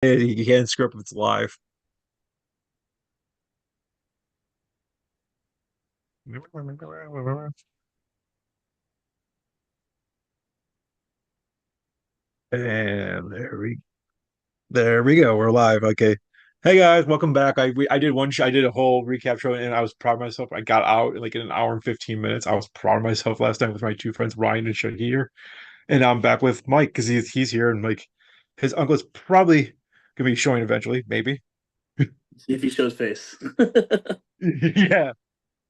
You can't script if it's live. And there we go. We're live. Okay. Hey guys, welcome back. I did I did a whole recap show and I was proud of myself. I got out in like in an hour and 15 minutes. I was proud of myself last night with my two friends, Ryan and Shahir. And now I'm back with Mike because he's here and like his uncle's probably gonna be showing eventually, maybe. See if he shows face. Yeah.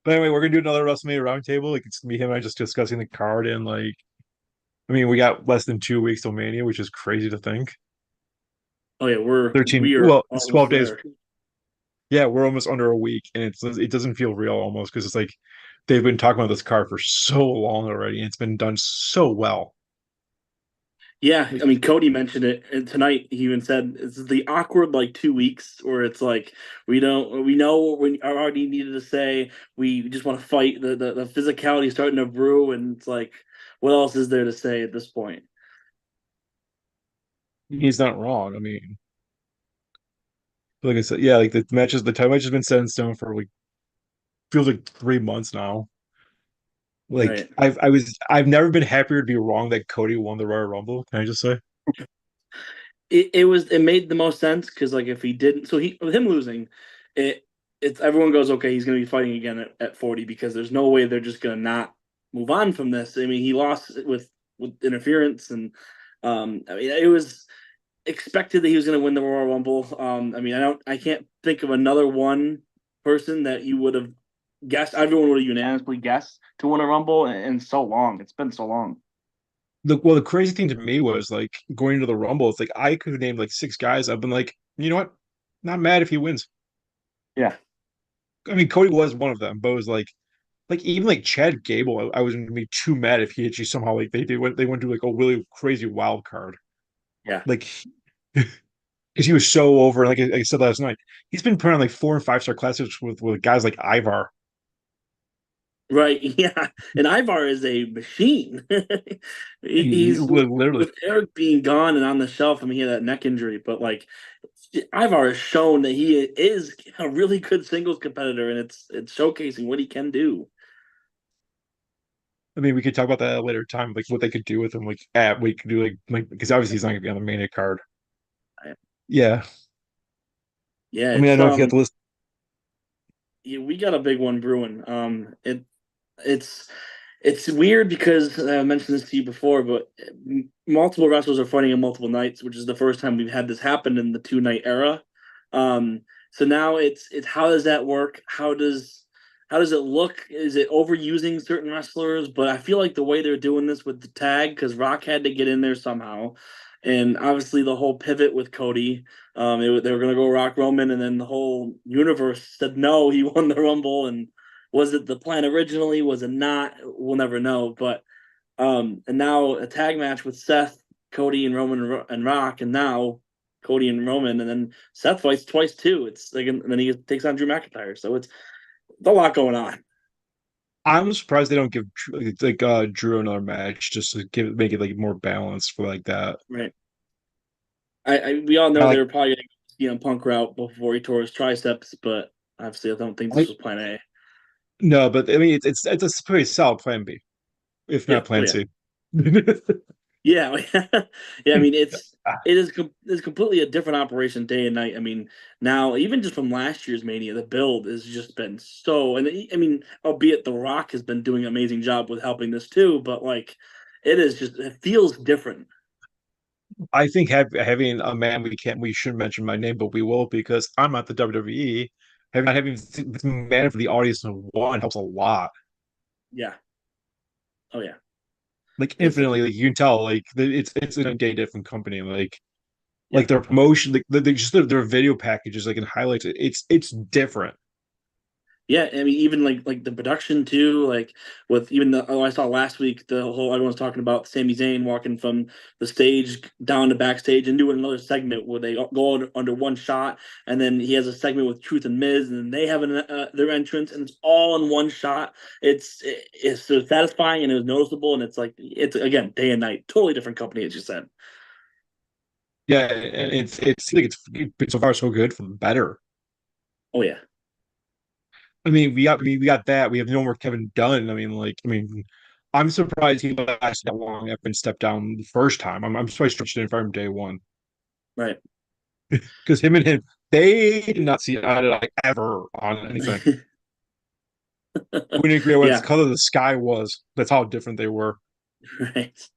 But anyway, we're gonna do another WrestleMania roundtable. Like it's gonna be him and I just discussing the card and like I mean, we got less than 2 weeks till Mania, which is crazy to think. Oh yeah, 13, we are well, it's 12 almost days. there. Yeah, we're almost under a week, and it doesn't feel real almost because it's like they've been talking about this car for so long already, and it's been done so well. Yeah, I Like mean Cody mentioned it, and tonight he even said it's the awkward like 2 weeks where it's like we know what we already needed to say. We just want to fight. The physicality is starting to brew, and it's like what else is there to say at this point? he's not wrong. I mean, like I said, yeah, like the time match has been set in stone for like feels like 3 months now. Like Right. I've never been happier to be wrong that Cody won the Royal Rumble. Can I just say? It made the most sense because like if he didn't, so he with him losing, it it's everyone goes okay, he's gonna be fighting again at 40 because there's no way they're just gonna not move on from this. I mean he lost with interference and I mean it was expected that he was gonna win the Royal Rumble. I mean I can't think of another one person that you would have guessed. Everyone would have unanimously guessed to win a Rumble in so long. It's been so long. The crazy thing to me was like going into the Rumble. It's like I could have named like six guys. I've been like, you know what? Not mad if he wins. Yeah. I mean, Cody was one of them, but it was like even like Chad Gable, I wasn't gonna be too mad if he actually somehow like they went to like a really crazy wild card. Yeah. Like because he was so over. Like I said last night, he's been put on like 4 and 5 star classics with guys like Ivar. Right, yeah, and Ivar is a machine. He's Literally. with Eric being gone and on the shelf. I mean, he had that neck injury, but like Ivar has shown that he is a really good singles competitor, and it's showcasing what he can do. I mean, we could talk about that at a later time, like what they could do with him. Like, we could do like because obviously he's not gonna be on the main card. Yeah, Yeah, I mean, I don't know if you have to list. yeah, we got a big one brewing. It's it's weird because I mentioned this to you before, but multiple wrestlers are fighting on multiple nights, which is the first time we've had this happen in the 2 night era. Um, so now it's how does that work? How does it look? Is it overusing certain wrestlers? But I feel like the way they're doing this with the tag, because Rock had to get in there somehow, and obviously the whole pivot with Cody. They were going to go Rock Roman, and then the whole universe said no. He won the Rumble, and was it the plan originally? Was it not? We'll never know. But and now a tag match with Seth, Cody, and Roman and Rock, and now Cody and Roman, and then Seth fights twice too. It's like, and then he takes on Drew McIntyre. So it's a lot going on. I'm surprised they don't give like Drew another match just to give make it like more balanced for like that. Right. We all I know they like were probably going to be on Punk route before he tore his triceps, but obviously I don't think I this like was Plan A. no, but I mean it's a pretty solid plan B, if Yeah. not Oh plan yeah. C. Yeah, yeah. I mean, it's completely a different operation day and night. I mean, now even just from last year's Mania, the build has just been so. And I mean, albeit The Rock has been doing an amazing job with helping this too, but like, it feels different. I think having a man we shouldn't mention my name, but we will because I'm not the WWE. Having this man for the audience in one helps a lot. Yeah. Oh yeah. Like It's infinitely, like you can tell, like it's a day different company. yeah. Like their promotion, like just their video packages, like and highlights. It's different. Yeah, I mean, even like the production too, like with even the I saw last week the whole everyone's talking about Sami Zayn walking from the stage down to backstage and doing another segment where they go under one shot, and then he has a segment with Truth and Miz, and then they have their entrance, and it's all in one shot. It's so satisfying and it was noticeable, and it's like it's again day and night, totally different company as you said. Yeah, and it's like it's been so far so good from better. Oh yeah. We got that. We have no more Kevin Dunn. I'm surprised he lasted that long after and stepped down the first time. I'm surprised he stretched it in from day one Right. because him, they did not see eye to eye ever on anything. We didn't agree on what the Yeah. color of the sky was. That's how different they were. Right.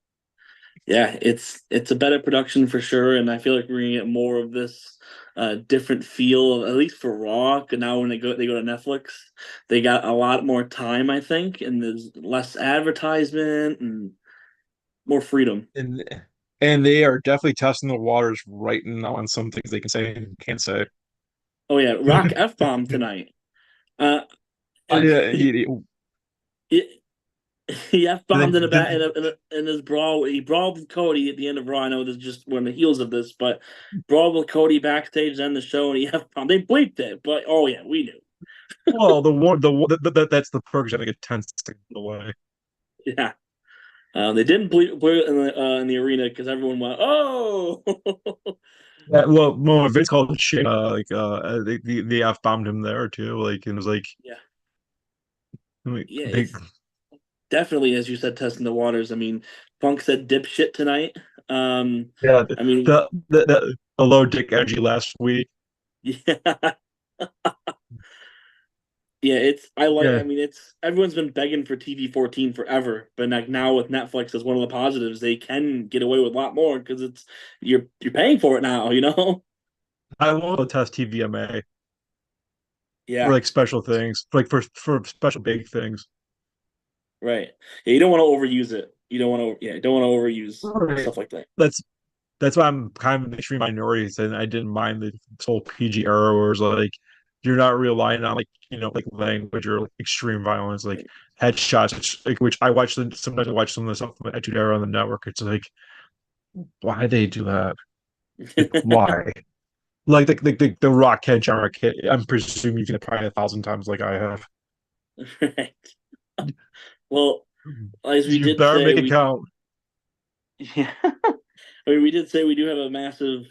Yeah, it's a better production for sure, and I feel like we're gonna get more of this different feel, at least for Raw. And now when they go to Netflix, they got a lot more time, I think, and there's less advertisement and more freedom. And and they are definitely testing the waters right now on some things they can say and can't say. Oh yeah, Rock F bomb tonight. Uh, Yeah, he, he F bombed in a bat the, in his brawl. He brawled with Cody at the end of Raw. I know this is just one of the heels of this, but brawled with Cody backstage, then the show, and he F bombed. They bleeped it, but oh yeah, we knew. well, that's the purge. I think it tends to get away. Yeah. They didn't bleep it in the arena because everyone went, "Oh, Yeah, well, Vince called it shit. The F bombed him there too. Like, and it was yeah, like yeah." they, It's definitely, as you said, testing the waters. I mean, Punk said dipshit tonight. yeah, I mean, the low dick energy last week. yeah, yeah. It's I like. Yeah, I mean, it's everyone's been begging for TV 14 forever, but like now with Netflix as one of the positives, they can get away with a lot more because it's you're paying for it now. You know? I want to test TVMA for Yeah, like special things, like for special big things. right. Yeah, you don't want to overuse it. You don't want to. Yeah, you don't want to overuse Right. stuff like that. That's that's why I'm kind of an extreme minority, and I didn't mind the whole PG era where it's like you're not relying on like language or like extreme violence, like Right. headshots, which I watch sometimes I watch some of the stuff from the Attitude Era on the network. It's like why they do that? Like why? Like the Rock headshot kit. I'm presuming you've seen it probably 1,000 times, like I have. Right. Well, as we You did better say, make it we count. yeah, I mean, we did say we do have a massive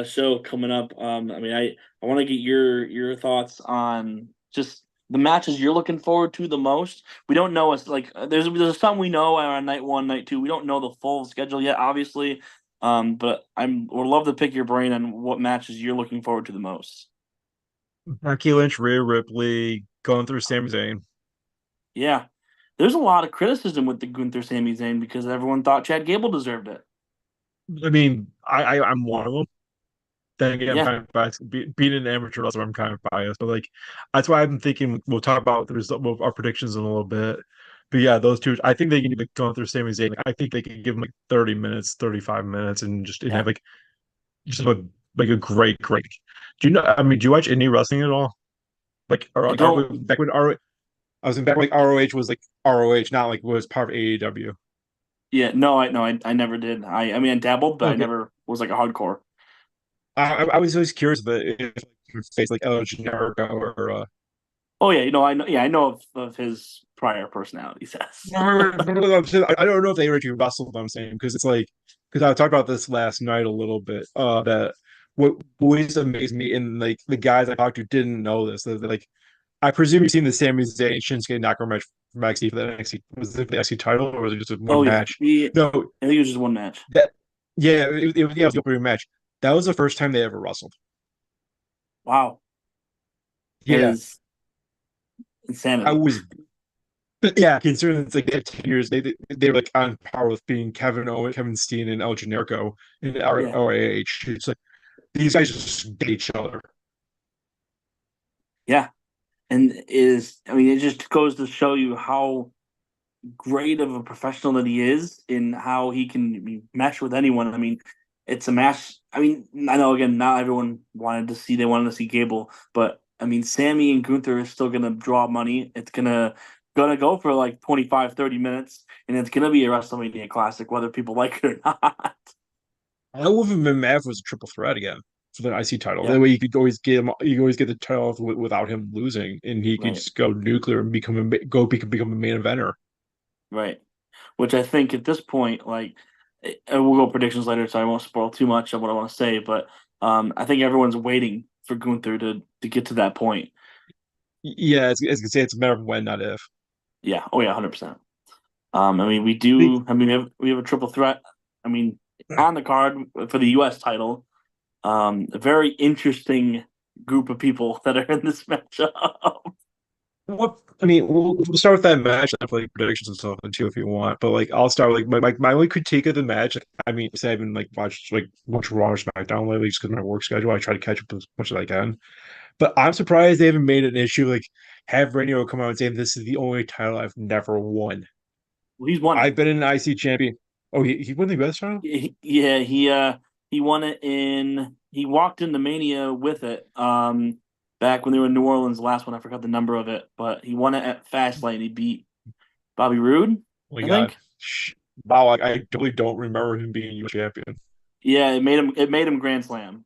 show coming up. I mean, I want to get your thoughts on just the matches you're looking forward to the most. We don't know us like there's some we know are on night one, night two. We don't know the full schedule yet, obviously. But would love to pick your brain on what matches you're looking forward to the most. Becky Lynch, Rhea Ripley, going through Sami Zayn. Yeah, there's a lot of criticism with the Gunther Sami Zayn because everyone thought Chad Gable deserved it. I'm one of them. Then again, I'm Yeah, kind of biased. Being an amateur wrestler, I'm kind of biased. But like, that's why I'm thinking we'll talk about the result of our predictions in a little bit. But yeah, those two, I think they can like going through Sami Zayn. Like, I think they can give him like 30 minutes, 35 minutes, and yeah. have like just like a great. Do you know? I mean, do you watch indie wrestling at all? Like, I don't. back when I was in back when like ROH was like ROH, not like was part of AEW. Yeah, no, I never did. I mean, I dabbled, but I Okay, never was like a hardcore. I was always curious about if states like El Generico or Oh yeah, I know of his prior personalities. Yes. I don't know if they originally wrestled. I'm saying because it's like because I talked about this last night a little bit. That what always amazed me, and like the guys I talked to didn't know this. Like I presume you've seen the Sami Zayn Shinsuke Nakamura match from NXT for the NXT. Was it the NXT title or was it just one Oh yeah, match? No, I think it was just one match. that yeah, it was the opening match. That was the first time they ever wrestled. Wow, that Yeah, is I insanity. was yeah, considering it's like they had 10 years, they were like on par with being Kevin Owen, Kevin Steen, and El Generico in Yeah, ROH. It's like these guys just get each other. yeah, and is I mean, it just goes to show you how great of a professional that he is in how he can mesh with anyone. I mean, it's a match. I mean, I know again, not everyone they wanted to see Gable, but I mean, Sammy and Gunther is still gonna draw money. It's gonna go for like 25, 30 minutes, and it's gonna be a WrestleMania classic, whether people like it or not. I would have been mad if it was a triple threat again for the IC title. Yeah, That way you could always get the title without him losing, and he could right, just go nuclear and become a main eventer. right. Which I think at this point, like. we'll go predictions later, so I won't spoil too much of what I want to say. But I think everyone's waiting for Gunther to get to that point. Yeah, it's gonna say it's a matter of when, not if. Yeah. Oh yeah, 100%. I mean, we The- do. I mean, we have a triple threat. I mean, on the card for the U.S. title. A very interesting group of people that are in this matchup. What I mean, we'll start with that match and for like predictions and stuff too if you want. But like, I'll start with, like my only critique of the match. Like, I mean, say I haven't like watched like much Raw or SmackDown lately just because of my work schedule. I try to catch up as much as I can. But I'm surprised they haven't made an issue like have Randy Orton come out and say this is the only title I've never won. Well, he's won it. I've been an IC champion. Oh, he won the US title? Yeah, he won it in. He walked into Mania with it. Back when they were in New Orleans, the last one I forgot the number of it, but he won it at Fastlane. He beat Bobby Roode, Oh my I God. think. Wow, I totally don't remember him being US champion. Yeah, it made him Grand Slam.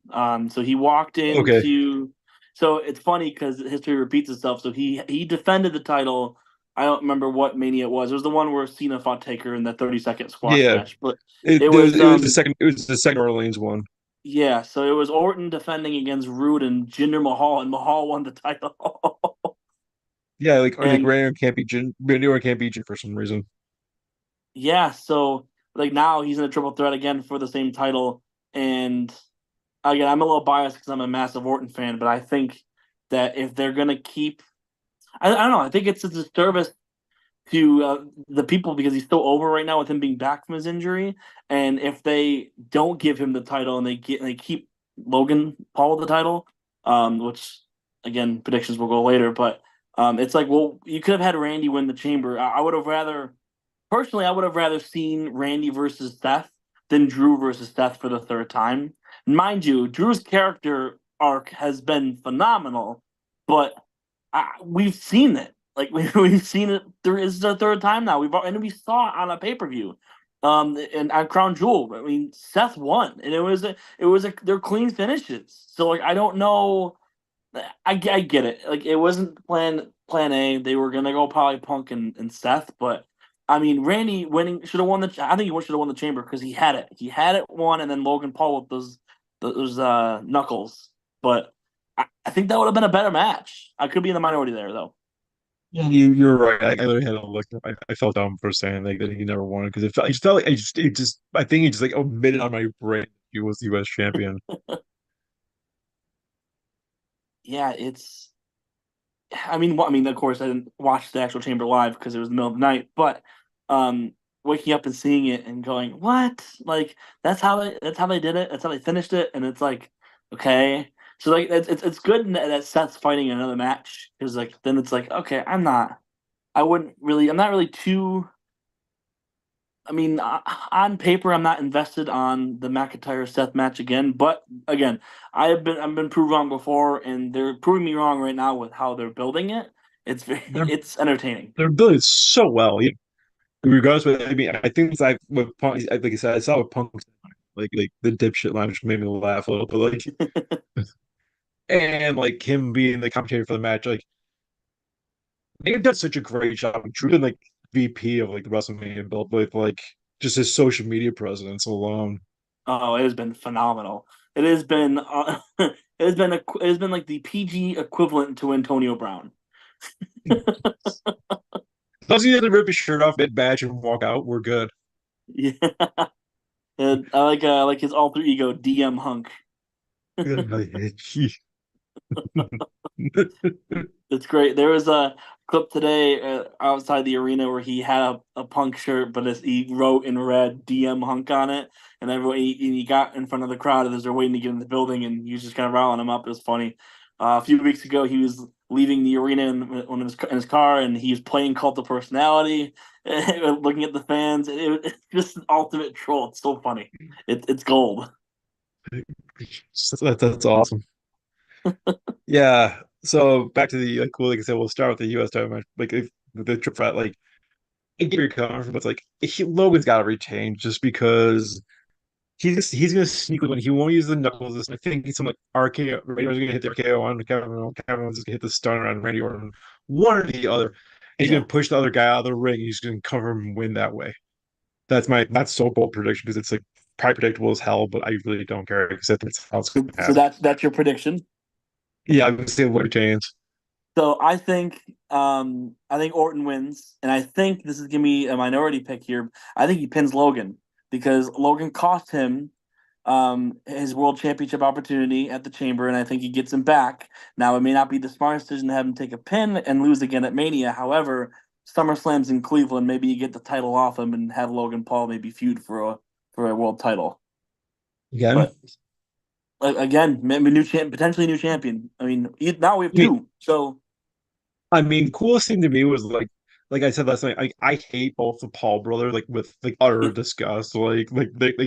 So he walked Okay. into. So it's funny because history repeats itself. So he defended the title. I don't remember what Mania it was. It was the one where Cena fought Taker in that 30-second squash Yeah. match. But It, it it was was it was the second Orleans one. yeah. So it was Orton defending against Rude and Jinder Mahal, and Mahal won the title. Yeah, like or like And Randy Orton can't beat you for some reason. yeah, so like now he's in a triple threat again for the same title. And again, I'm a little biased because I'm a massive Orton fan, but I think that if they're gonna keep, I don't know, I think it's a disservice to the people because he's so over right now with him being back from his injury. And if they don't give him the title and they keep Logan Paul the title, which again predictions will go later, but it's like, well, you could have had Randy win the Chamber. I would have rather personally, I would have rather seen Randy versus Seth than Drew versus Seth for the third time. Mind you, Drew's character arc has been phenomenal, but we've seen it. Like we've seen it. This is the third time now. And we saw it on a pay per view, and on Crown Jewel. I mean, Seth won, and they're clean finishes. So like, I don't know. I get it. Like it wasn't plan A. They were gonna go probably Punk and Seth, but I mean Randy winning should have won the. I think he should have won the Chamber because he had it. He had it won, and then Logan Paul with those knuckles. But I think that would have been a better match. I could be in the minority there though. Yeah, you're right. I literally had to look. I felt dumb for saying like that he never won because it felt like I think he just like omitted on my brain he was the US champion. Yeah, it's. I mean, of course, I didn't watch the actual Chamber live because it was the middle of the night. But um, waking up and seeing it and going, "What? Like that's how they did it. That's how they finished it." And it's like, okay, so like it's good that Seth's fighting another match because like then it's like, okay, I'm not really too. I mean, on paper, I'm not invested on the McIntyre Seth match again. But again, I've been proved wrong before, and they're proving me wrong right now with how they're building it. They're It's entertaining. they're building so well. Yeah. Regardless, but I mean, I think it's like with Punk, like I said, I saw with Punk like the dipshit line, which made me laugh a little. But like, and like him being the commentator for the match, like they've done such a great job. True to like VP of like the WrestleMania build with like just his social media presence alone. Oh, it has been phenomenal. It has been it has been like the PG equivalent to Antonio Brown. Plus, he had to rip his shirt off mid match and walk out. We're good. Yeah, and I like his alter ego DM Hunk. It's great. There was a clip today outside the arena where he had a Punk shirt, but he wrote in red DM Hunk on it, and he got in front of the crowd as they're waiting to get in the building, and he was just kind of riling him up. It was funny. A few weeks ago, he was leaving the arena in his car, and he was playing Cult of Personality, looking at the fans. It's just an ultimate troll. It's so funny. It's gold. That's awesome. Yeah. So back to the like cool. Like I said, we'll start with the U.S. title match. Like if the trip fight, like I get your coming from, but it's like Logan's got to retain just because he's gonna sneak with one. He won't use the knuckles. I think he's some like RKO. Randy's gonna hit the RKO on Kevin. Kevin's just gonna hit the stunner on Randy Orton, one or the other. And he's Yeah. gonna push the other guy out of the ring. He's gonna cover him and win that way. That's so bold prediction because it's like probably predictable as hell, but I really don't care because that's how it's So, gonna so happen. that's your prediction. Yeah, I'm gonna say libertarians. So I think Orton wins, and I think this is gonna be a minority pick here. I think he pins Logan because Logan cost him his world championship opportunity at the Chamber, and I think he gets him back. Now it may not be the smartest decision to have him take a pin and lose again at Mania. However, SummerSlam's in Cleveland. Maybe you get the title off him and have Logan Paul maybe feud for a world title. Again, But again, maybe potentially new champion. I mean, now we have I mean, two. So coolest thing to me was like I said last night, I hate both the Paul brothers like with like utter disgust, like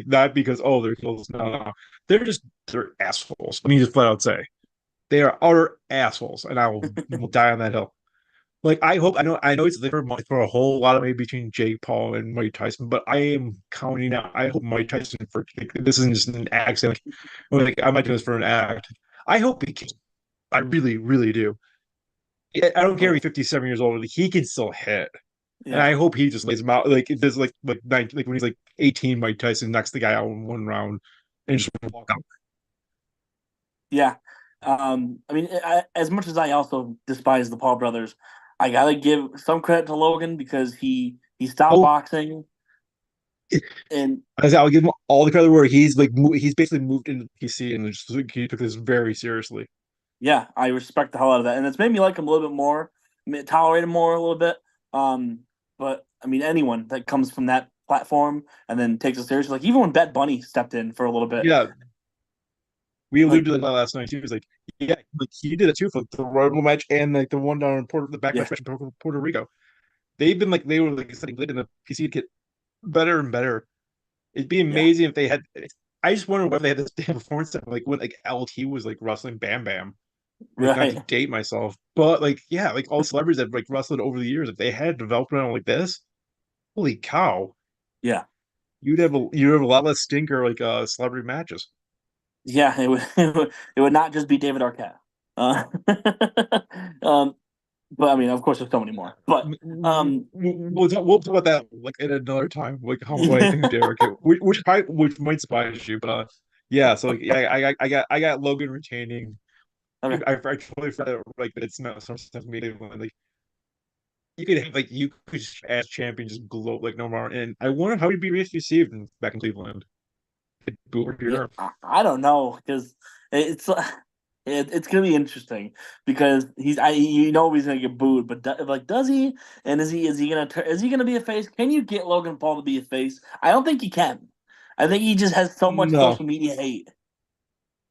not because oh they're close, no, they're assholes. Let me just flat out say they are utter assholes, and will die on that hill. Like I know it's different for a whole lot of maybe between Jake Paul and Mike Tyson, but I am counting out. I hope Mike Tyson for like, this isn't just an accident. Like I might do this for an act. I hope he can. I really, really do. I don't care if oh he's 57 years old. Like, he can still hit, and yeah, I hope he just lays him out like it does like when he's like 18, Mike Tyson knocks the guy out in one round and just walk out. yeah. I mean, as much as I also despise the Paul brothers, I gotta give some credit to Logan because he stopped Oh, boxing and I'll give him all the credit where he's basically moved into PC and just like, he took this very seriously. yeah, I respect the hell out of that, and it's made me like him a little bit more, tolerate him more a little bit. Um, but I mean, anyone that comes from that platform and then takes it seriously, like even when Bad Bunny stepped in for a little bit, Yeah, we alluded like to that last night too. He was like, yeah, like he did it too for the Royal Rumble match and like the one down in the back yeah, match in Puerto Rico. They've been like they were like setting lit in the PC to get better and better. It'd be yeah, amazing if they had. I just wonder whether they had this damn performance that, like when like LT was like wrestling Bam Bam. Like not to right, date myself, but like yeah, like all the celebrities that like wrestled over the years, if they had development like this, holy cow, yeah. you'd have a lot less stinker like celebrity matches. Yeah, it would not just be David Arquette. Uh, um, but I mean, of course, there's so many more. But We'll talk about that like at another time. Like how what I think of Derek, which might surprise you, but yeah. So like, yeah, I got Logan retaining. okay, I totally forgot like that it's not some sense media like you could have like you could just as champion just gloat like no more. And I wonder how he'd be received back in Cleveland. Boo or yeah, here. I don't know because it's it's gonna be interesting because he's gonna get booed, but like does he? And is he gonna be a face? Can you get Logan Paul to be a face? I don't think he can. I think he just has so much No, social media hate.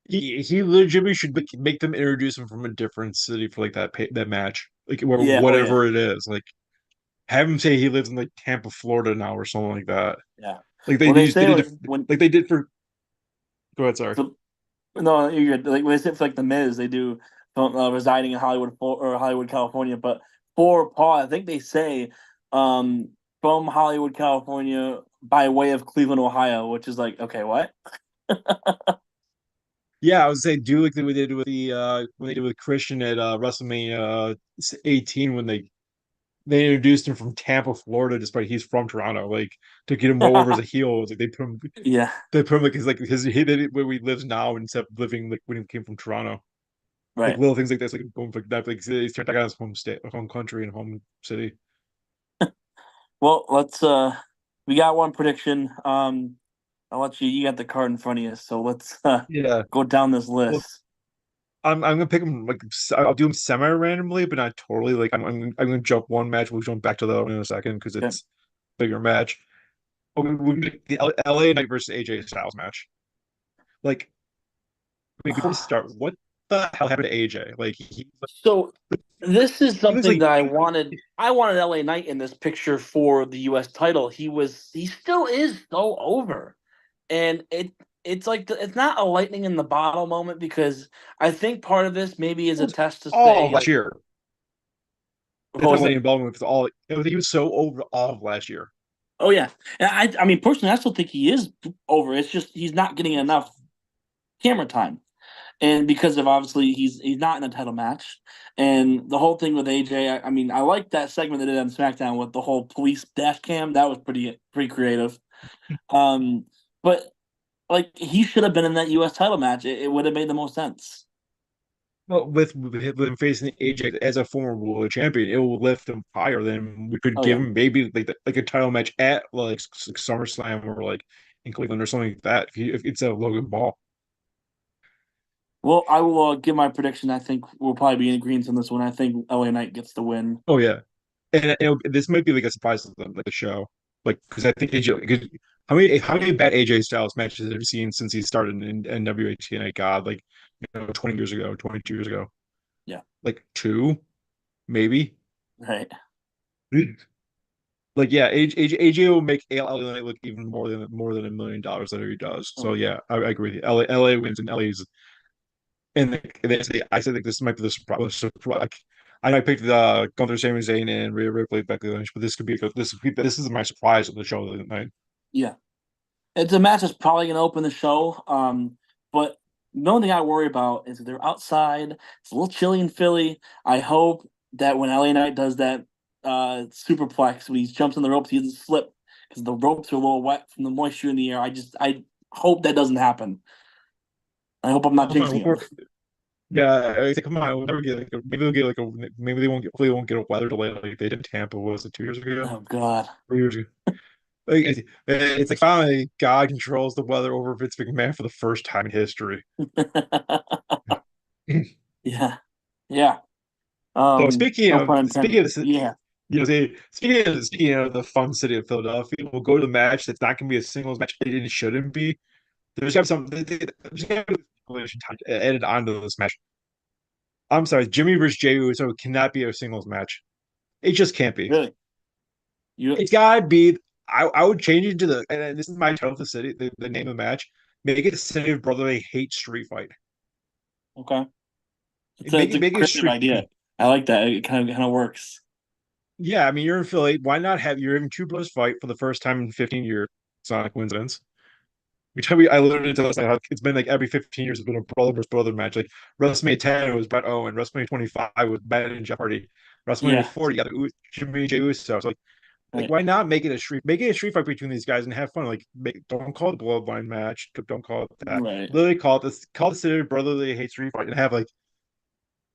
he legitimately should make them introduce him from a different city for like that match, like where Yeah, oh yeah, whatever it is. Like have him say he lives in like Tampa, Florida now or something like that. yeah. Like Well, they they say did like when like they did for. Go ahead, sorry. so no, you're good. Like when they say for like the Miz, they do residing in Hollywood or Hollywood, California. But for Paul, I think they say um, from Hollywood, California, by way of Cleveland, Ohio, which is like okay, what? Yeah, I would say do like what they did with the when they did with Christian at WrestleMania 18 when they introduced him from Tampa, Florida, despite he's from Toronto, like to get him over as a heel. It's like Yeah, they put him like his he did it where he lives now instead of living like when he came from Toronto. Like right. little things like this, like boom, like that, like he's turned back on his home state, home country, and home city. Well, let's we got one prediction. I'll let you got the card in front of you, so let's Yeah. go down this Well, list. I'm gonna pick him like I'll do him semi randomly, but not totally. Like I'm gonna jump one match. We'll jump back to the other one in a second because Okay. it's a bigger match. We make the LA Knight versus AJ Styles match. Like, I mean, before we start, what the hell happened to AJ? Like So this is he looks something like that I wanted. I wanted LA Knight in this picture for the US title. He still is so over. And it's like it's not a lightning in the bottle moment because I think part of this maybe is it a was test to all of say last like year. what It's not was Lenny it? Baldwin. It's all. He was so over all of last year. Oh yeah. And I mean personally I still think he is over. It's just he's not getting enough camera time. and because of obviously he's not in a title match, and the whole thing with AJ. I mean, I like that segment they did on SmackDown with the whole police dash cam. That was pretty creative. Um, but like he should have been in that U.S. title match. It would have made the most sense. Well, with him facing AJ as a former world champion, it will lift him higher than we could Oh give yeah. him maybe like a title match at like SummerSlam or like in Cleveland or something like that. If it's a Logan Paul. Well, I will give my prediction. I think we'll probably be in agreement on this one. I think LA Knight gets the win. Oh yeah, and this might be like a surprise to them, like a show, like because I think AJ. Cause how many bad AJ Styles matches have you seen since he started in NWA TNA? God, like 20 years ago, 22 years ago, Yeah. like two maybe. Right. Like yeah, AJ will make LA look even more than $1 million that he does. Oh So yeah. yeah, I agree with you. LA wins and LA's and I said like this might be the surprise. Like, I know I picked the Gunther, Sami Zayn, and Rhea Ripley, Becky Lynch, but this is my surprise of the show of the night. Yeah. It's a match that's probably going to open the show. But the only thing I worry about is that they're outside. It's a little chilly in Philly. I hope that when LA Knight does that superplex, when he jumps on the ropes, he doesn't slip because the ropes are a little wet from the moisture in the air. I hope that doesn't happen. I hope I'm not Come jinxing on, him. yeah, I think come on, we'll never get maybe they'll get maybe they won't hopefully they won't get a weather delay like they did in Tampa. What was it 2 years ago? Oh God. 3 years ago. Like, it's like finally God controls the weather over Vince McMahon for the first time in history. Yeah. Yeah. So speaking No of pun speaking intended. of this, Yeah. speaking of the fun city of Philadelphia, we'll go to the match that's not going to be a singles match. It shouldn't be. There's got some there's got to be added onto this match. I'm sorry, Jimmy versus Jey Uso cannot be a singles match. It just can't be. Really. You It's gotta be. I would change it to and this is my title of the city, the name of the match. Make it a City of Brotherly Hate Street Fight. okay? It's Make a it make it a creative street. idea. I like that. It kind of works. Yeah, I mean you're in Philly. Why not have you're having two brothers fight for the first time in 15 years? It's not a coincidence. I literally tell us like, it's been like every 15 years it's been a brother versus brother match. Like WrestleMania 10 was Bret Owen, WrestleMania 25 was Bret and Jeff Hardy, WrestleMania Yeah. 40 you got Jimmy J Uso. So like Right. why not make it a street fight between these guys and have fun? Like don't call it the bloodline match, don't call it that. Right. Literally call it the City of Brotherly Hate Street Fight and have like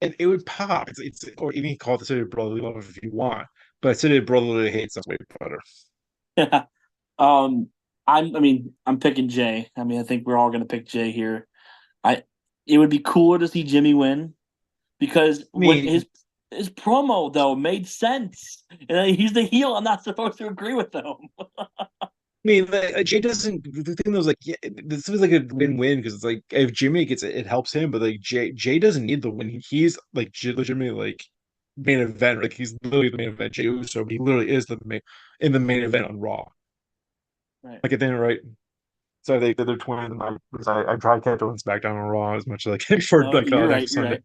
and it would pop. It's or even call it the City of Brotherly Love if you want, but City of Brotherly Hate sounds way better. Yeah. Um, I'm picking Jay. I mean, I think we're all gonna pick Jay here. I It would be cooler to see Jimmy win because I when mean, his promo though made sense. And he's the heel. I'm not supposed to agree with him. like, Jay doesn't. The thing was like, yeah, this was like a win-win because it's like if Jimmy gets it, it helps him, but like Jay doesn't need the win. He's like legitimately like main event. Like he's literally the main event. Jey Uso, he literally is the main in the main event on Raw. Right. Like at the end, right? So they're twins, and I try to catch on SmackDown on Raw as much as I can for No, like you're right. next You're Sunday.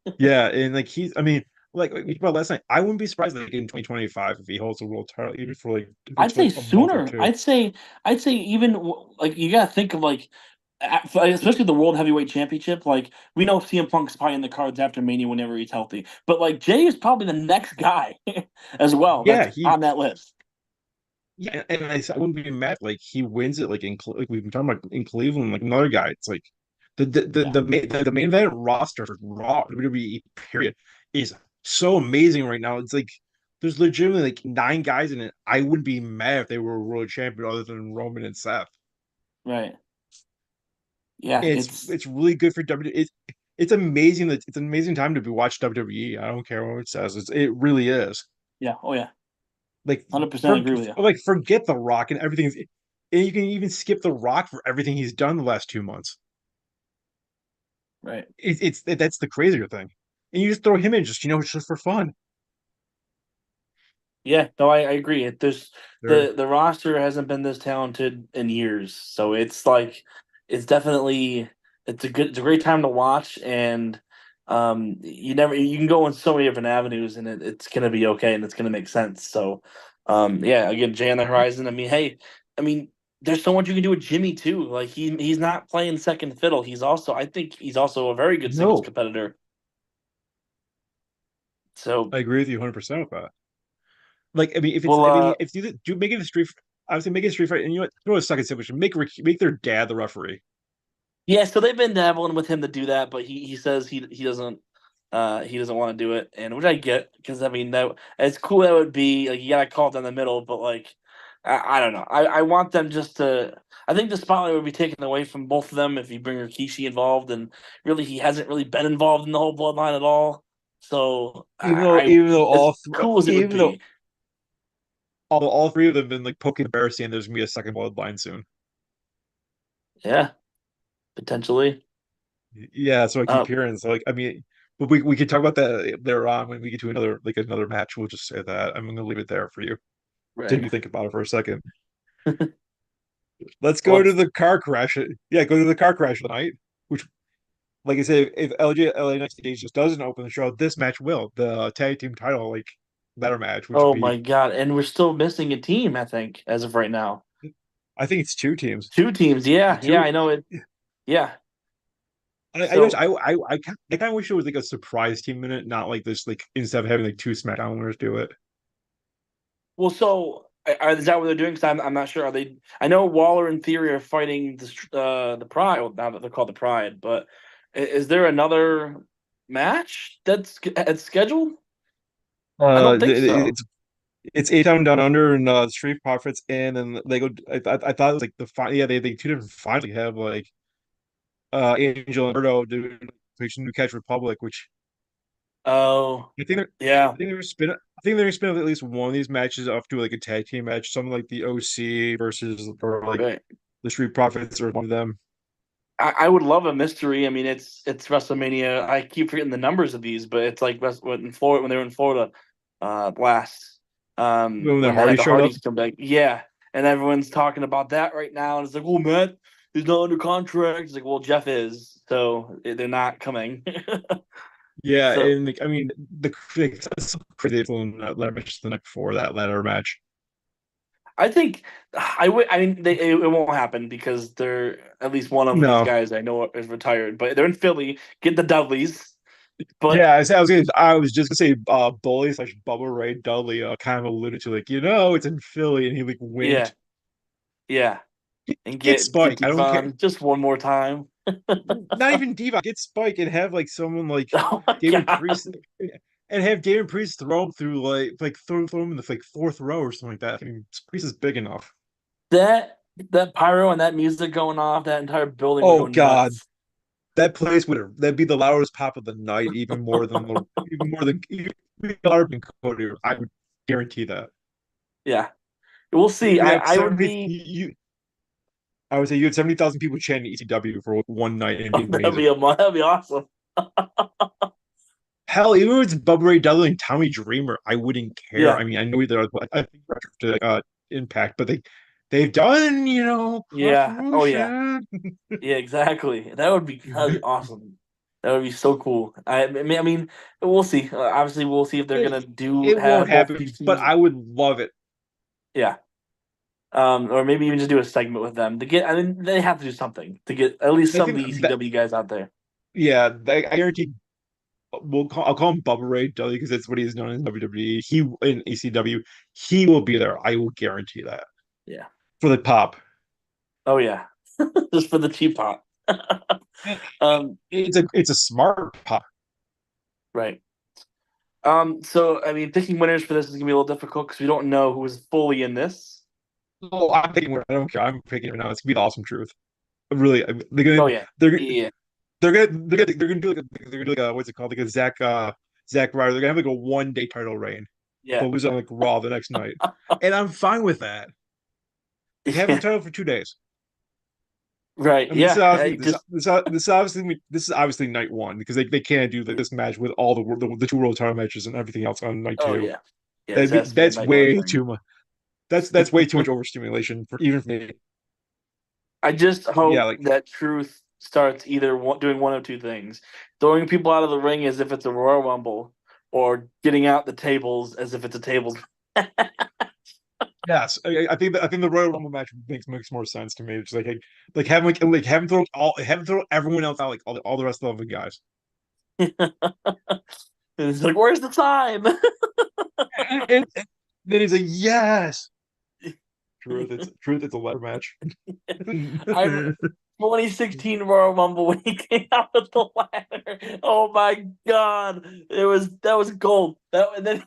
right. Yeah, and like he's, I mean, like we talked about last night, I wouldn't be surprised like in 2025 if he holds the world title even for like if I'd it's say like a month or sooner. two. I'd say even like you gotta think of like especially the World Heavyweight Championship. Like we know CM Punk's probably in the cards after Mania whenever he's healthy, but like Jay is probably the next guy as well Yeah, that's he on that list. yeah, and I wouldn't be mad like he wins it like like we've been talking about in Cleveland, like another guy. It's like Yeah, the main event roster for Raw WWE period is so amazing right now. It's like there's legitimately like 9 guys in it. I wouldn't be mad if they were a world champion other than Roman and Seth. right. Yeah, And it's it's really good for WWE. It's amazing that it's an amazing time to be watch WWE. I don't care what it says. It really is. yeah. Oh yeah, Like 100% agree with you. forget The Rock and everything. And you can even skip The Rock for everything he's done the last 2 months. Right. That's the crazier thing. And you just throw him in just for fun. Yeah, no, I agree. There's There, the roster hasn't been this talented in years, so it's like it's definitely it's a great time to watch, and you can go in so many different avenues, and it's gonna be okay, and it's gonna make sense. So, yeah, again, Jay on the horizon. I mean, hey, I mean. there's so much you can do with Jimmy too. Like he's not playing second fiddle. I think he's also a very good singles No, competitor. So I agree with you 100% with that. Like, I mean, if it's, well, I mean, if you do make it a street, I would say make it a street fight, and you know what? Throw a second submission. Make their dad the referee. yeah, so they've been dabbling with him to do that, but he says he doesn't want to do it, and which I get because I mean that as cool that would be, like you gotta call it down the middle, but like I don't know. I want them just to. I think the spotlight would be taken away from both of them if you bring Rikishi involved, and really he hasn't really been involved in the whole bloodline at all. So Even though as cool as it would even though be, all three of them have been like poking the bear, saying there's gonna be a second bloodline soon. yeah, potentially. Yeah, that's what I keep Uh, hearing. So like, I mean, but we could talk about that later on when we get to another match. We'll just say that. I'm gonna leave it there for you till right. you think about it for a second. Let's go to What's the car crash. Yeah, go to the car crash tonight. Which, like I said, if LA Next Stage just doesn't open the show, this match will the tag team title like ladder match, which would Oh be my God. And we're still missing a team, I think, as of right now. I think it's two teams. Two teams. Yeah, yeah, Two. I know it. Yeah. I just So, I kind of wish it was like a surprise team in it, not like this like instead of having like two SmackDown winners do it. well, is that what they're doing? Because I'm not sure. Are they? I know Waller and Theory are fighting the Pride. Well, now that they're called the Pride, but is there another match that's scheduled? I don't think so. It's eight down under and Street Profits and then they go. I thought it was like the final. Yeah, they two different finals. They have like Angel and Berto do New Catch Republic, which Oh, I think they're yeah. I think they're gonna spin at least one of these matches off to like a tag team match, something like the OC versus or like Right. the Street Profits or one of them. I would love a mystery. I mean, it's WrestleMania. I keep forgetting the numbers of these, but it's like in Florida when they were in Florida last When the when they had Hardy the showed up. Hardys come back. Yeah, and everyone's talking about that right now, and it's like, oh, Matt is not under contract. It's like, well, Jeff is, so they're not coming. Yeah, So and like, I mean it's so crazy ladder match the night before that ladder match. I think I would. I mean, it won't happen because they're at least one of these No. guys I know is retired, but they're in Philly. Get the Dudleys, but Yeah, I was just gonna say Bully slash Bubba Ray Dudley kind of alluded to like, it's in Philly and he like yeah, winked. yeah, and Get get Spike. I don't care. Devon just one more time. Not even Diva. Get Spike and have like someone like Oh my Damon God. Priest and have Damon Priest throw him through throw him in the like fourth row or something like that. I mean, Priest is big enough. That pyro and that music going off, that entire building would Oh go God, nuts. that place that'd be the loudest pop of the night, even louder than Cody. I would guarantee that. Yeah. We'll see. You would have I would 70 be I would say you had 70,000 people chanting ECW for one night and it'd be amazing. that'd be awesome. Hell, even if it's Bubba Ray Dudley and Tommy Dreamer, I wouldn't care. Yeah. I mean, I know they're I think to Impact, but they've done, cross Yeah. Oh yeah. promotion. Yeah, exactly. That'd be awesome. That would be so cool. I mean, we'll see. Obviously, we'll see if they're gonna It do it won't have both these happen, but teams. I would love it. Yeah. Or maybe even just do a segment with them to get. I mean, they have to do something to get at least I some of think the that ECW guys out there. yeah, I guarantee I'll call him Bubba Ray Dudley because that's what he's known in WWE. He in ECW, he will be there. I will guarantee that Yeah. for the pop. Oh yeah. Just for the cheap pop. It's a smart pop. Right. So I mean, picking winners for this is gonna be a little difficult because we don't know who is fully in this. Oh, I'm picking. I don't care. I'm picking it right now. It's gonna be the awesome truth. Really, Oh yeah. they're Yeah. they're gonna do what's it called? Like a Zack Ryder. They're gonna have like a 1 day title reign, Yeah. but lose on like Raw the next night, and I'm fine with that. Like have the Yeah. title for 2 days. Right. I mean, Yeah. I just this is obviously night one because they can't do this match with all the two world title matches and everything else on night oh two. yeah. Yeah, this has to be a That's night one way thing. too much. That's way too much overstimulation for even for me. I just Yeah, hope like that Truth starts either doing one of two things: throwing people out of the ring as if it's a Royal Rumble, or getting out the tables as if it's a tables. Yes, I think the Royal Rumble match makes more sense to me. It's like have him throw everyone else out, like all the rest of the guys. It's like, where's the time? And then he's like, yes, truth. It's a ladder match. I 2016 Royal Rumble when he came out with the ladder. Oh my god, that was gold. That and then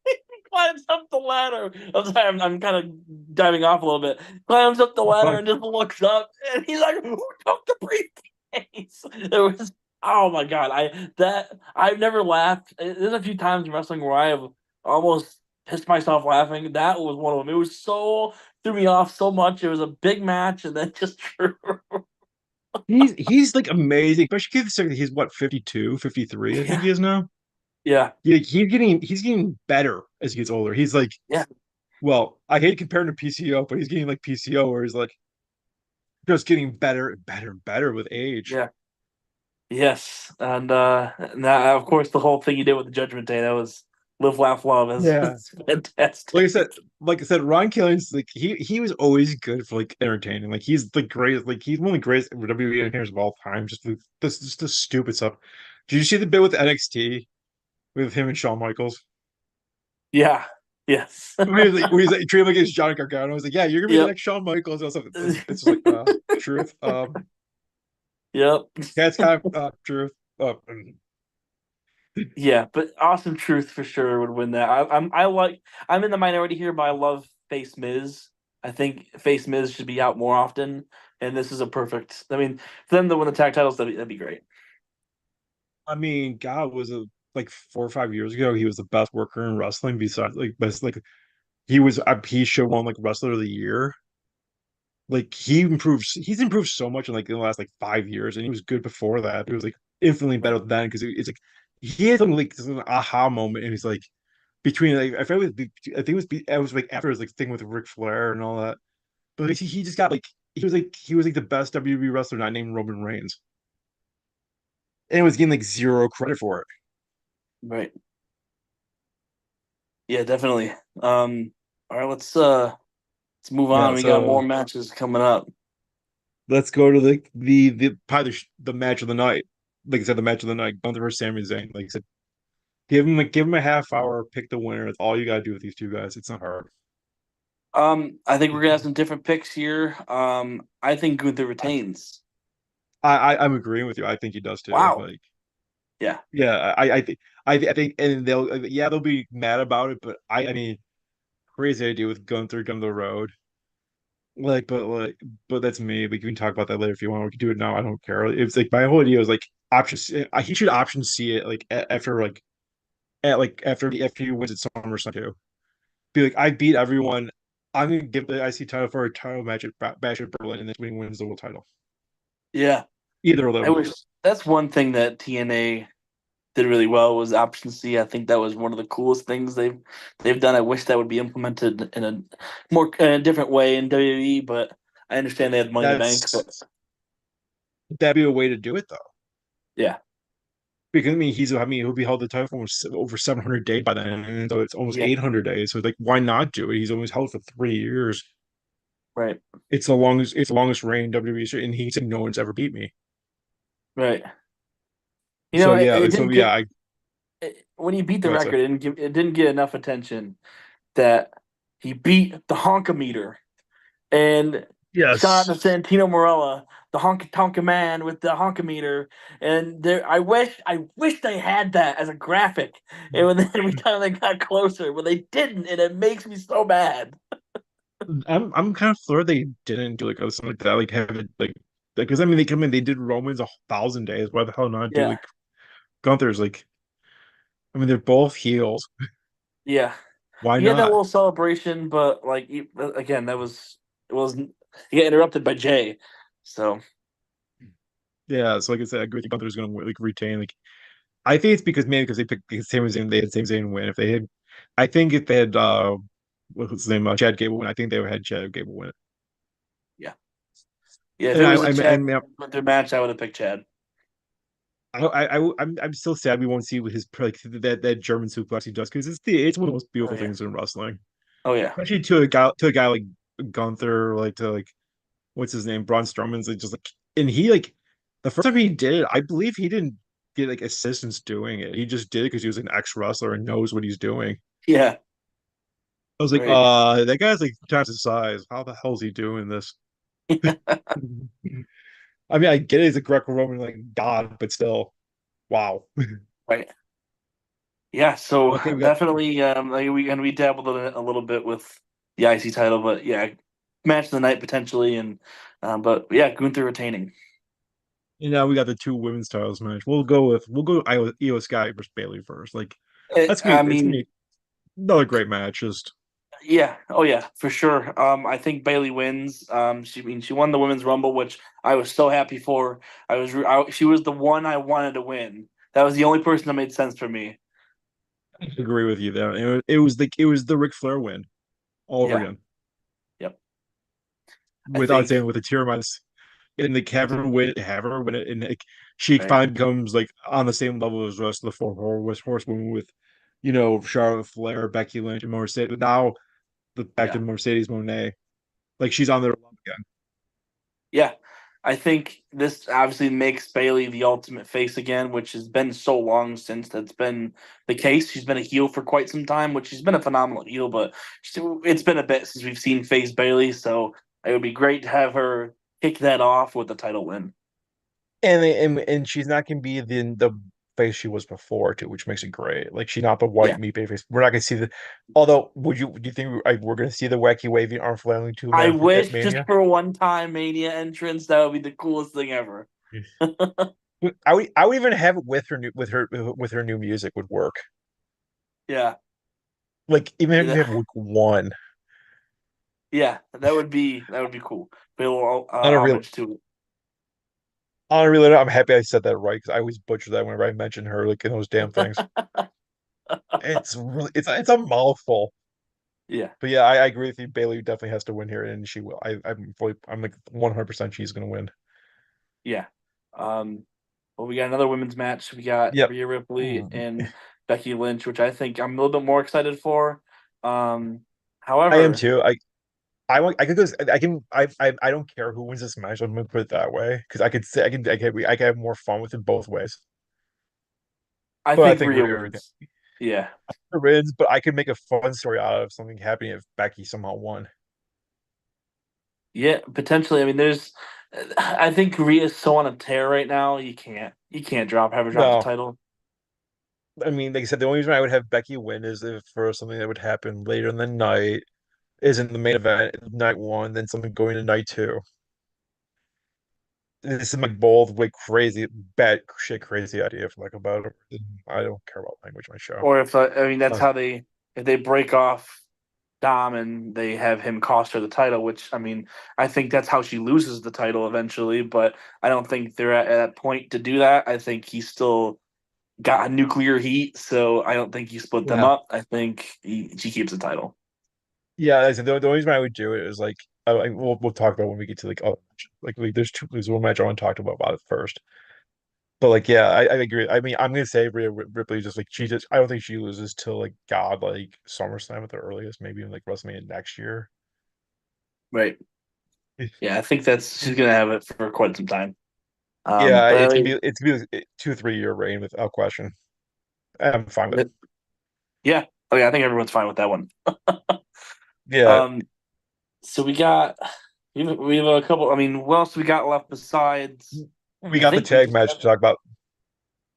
he climbs up the ladder. I'm sorry, I'm kind of diving off a little bit. Climbs up the ladder Fine. and just looks up, and he's like, "Who took the briefcase?" It was oh my god. I've never laughed. There's a few times in wrestling where I have almost pissed myself laughing. That was one of them. It was so threw me off so much. It was a big match, and then just He's like amazing, especially considering he's what 52, 53, I think yeah, he is now. yeah, Yeah, he's getting better as he gets older. He's like, yeah, well, I hate comparing to PCO, but he's getting like PCO, where he's like just getting better and better and better with age. yeah. Yes, and now of course the whole thing you did with the Judgment Day that was live, laugh, love Yeah. is Like I fantastic. said, like I said, Ron Killings, like he was always good for like entertaining. Like he's the greatest, like he's one of the greatest WWE entertainers of all time. Just the stupid stuff. Did you see the bit with NXT with him and Shawn Michaels? Yeah, yes, Where he's like treating him like it's Johnny Gargano. I was like, yeah, you're gonna be the yep, next Shawn Michaels. And stuff. It's just like truth. yep, Yeah, it's kind of truth. yeah. But Awesome Truth for sure would win that. I'm in the minority here, but I love Face Miz. I think Face Miz should be out more often, and this is a perfect. I mean, for them to win the tag titles, that'd be great. I mean, God was a like 4 or 5 years ago. He was the best worker in wrestling. Besides, like best like he should won like wrestler of the year. Like he's improved so much in like in the last like 5 years, and he was good before that. It was like infinitely better than because it's like he had something like an aha moment, and he's like between like I think it was like after his like thing with Ric Flair and all that. But like, he just got like he was like the best WWE wrestler not named Roman Reigns, and was getting like zero credit for it. Right. Yeah, definitely. All right, let's move on. Yeah, We got more so matches coming up. let's go to the probably the match of the night. Like I said, the match of the night, Gunther versus Sami Zayn. Like I said, give him a half hour, pick the winner. That's all you gotta do with these two guys. It's not hard. I think we're gonna have some different picks here. I think Gunther I, retains. I'm agreeing with you. I think he does too. Wow. Like, Yeah. yeah, I think, and they'll be mad about it, but I mean, crazy idea with Gunther down the road. But that's me. Like, we can talk about that later if you want. We can do it now. I don't care. It's like my whole idea was like options. He should option see it like after he wins at SummerSlam too. Be like, I beat everyone. I'm gonna give the IC title for a title match at Bash at Berlin, and then he wins the world title. Yeah. Either of I them. wish that's one thing that TNA did really well was option C. I think that was one of the coolest things they've done. I wish that would be implemented in a more in a different way in WWE, but I understand they had money in the bank. But That's that'd be a way to do it though. yeah, Because he'll be held the title for almost over 700 days by then, and so it's almost yeah, 800 days. So like, why not do it? He's almost held for 3 years. right, It's the longest reign in WWE history, and he said no one's ever beat me. right. You know, So it, yeah, it so didn't yeah, get when he beat the record. It didn't get enough attention that he beat the honkometer and shot yes. out to Santino Morella, the honky tonka man with the honkometer. And there, I wish they had that as a graphic. And when every time they got closer, but they didn't, and it makes me so mad. I'm kind of floored they didn't do like something like that, like have it like because I mean they come in, they did Romans 1,000 days. Why the hell not do Yeah, like Gunther's? Like, I mean, they're both heels. yeah. Why He had that not? little celebration, but again, it was he got interrupted by Jay. So Yeah, so like I said, I agree with you. Gunther's gonna like retain. Like, I think it's because maybe because they picked Sami Zayn, they had Sami Zayn win. If they had, I think if they had what's his name, Chad Gable win, I think they would have had Chad Gable win it. yeah, yeah. If And it I was a I Chad mean, Gunther match, I would have picked Chad. I'm still sad we won't see with his like that German suplex he does because it's one of the most Oh beautiful yeah, things in wrestling. Oh yeah. especially to a guy like Gunther, like to like what's his name, Braun Strowman's like just like, and he like the first time he did it, I believe he didn't get like assistance doing it. He just did it because he was an ex wrestler and knows what he's doing. Yeah. I was like, Right. that guy's like twice his size. How the hell is he doing this? I mean, I get it, he's a Greco-Roman like god, but still, wow. Right. Yeah, so Okay, we got definitely like we dabbled in it a little bit with the IC title, but yeah, match of the night potentially and but yeah, Gunther retaining. we got the two women's titles match. We'll go Io Sky versus Bailey first. Like I it's gonna mean, be another great match. Just yeah, oh yeah, for sure. I think Bailey wins. She won the women's rumble, which I was so happy for. She was the one I wanted to win. That was the only person that made sense for me. I agree with you there. It was the Ric Flair win all over Yeah, again. yep. I Without think saying with a tear in my eyes. And like have her win it, and like she right. finally becomes like on the same level as the rest of the horsewomen with, Charlotte Flair, Becky Lynch, and Mercedes. Now the back to Yeah. Mercedes Moné, like she's on their level again. Yeah. I think this obviously makes Bailey the ultimate face again, which has been so long since that's been the case. She's been a heel for quite some time, which she's been a phenomenal heel, but it's been a bit since we've seen face Bailey, so it would be great to have her kick that off with the title win. And she's not gonna be the face she was before too, which makes it great. Like she's not the white Yeah. meat baby face. We're not gonna see the. Although, do you think we're gonna see the wacky wavy arm flailing two I man at wish just Mania? for a one time Mania entrance, that would be the coolest thing ever. I would even have it with with her new music would work. Yeah. Like even if you Yeah. have like one Yeah. That would be cool. But a little on a real homage to it. on a real note, I'm happy I said that right because I always butcher that whenever I mention her like in those damn things. It's really it's a mouthful. Yeah. But yeah, I agree with you. Bailey definitely has to win here, and she will. I'm like 100% she's gonna win. Yeah. Well, we got another women's match. We got Yep. Rhea Ripley Mm. and Becky Lynch, which I think I'm a little bit more excited for. Um, I am however, too. I could go. I can. I don't care who wins this match. I'm gonna put it that way because I could say I can have more fun with it both ways. I But I think think Rhea Rhea wins. Yeah. wins. But I could make a fun story out of something happening if Becky somehow won. Yeah, potentially. I mean, I think Rhea's so on a tear right now. You can't have her drop the No, title. I mean, like I said, the only reason I would have Becky win is if for something that would happen later in the night is in the main event, night one, then something going to night two. This is my bold, like crazy, bad shit, crazy idea for like about it. I don't care about language in my show. Or if I mean that's Uh, how if they break off Dom and they have him cost her the title, which I mean, I think that's how she loses the title eventually, but I don't think they're at that point to do that. I think he's still got a nuclear heat, so I don't think you split them yeah, up. I think she keeps the title. yeah. Like I said, the only reason I would do it is like we'll talk about when we get to like there's one match I want to talk about it first. But like yeah, I agree. I mean, I'm gonna say Ripley just like she just I don't think she loses till like God like SummerSlam at the earliest, maybe even like WrestleMania next year. Right. Yeah, I think that's she's gonna have it for quite some time. Yeah, But it's gonna be a 2 3 year reign without question. I'm fine with it. yeah, oh yeah, I think everyone's fine with that one. Yeah, Um, so we have a couple. I mean, what else we got left besides? we I got the think we tag just match to talk about.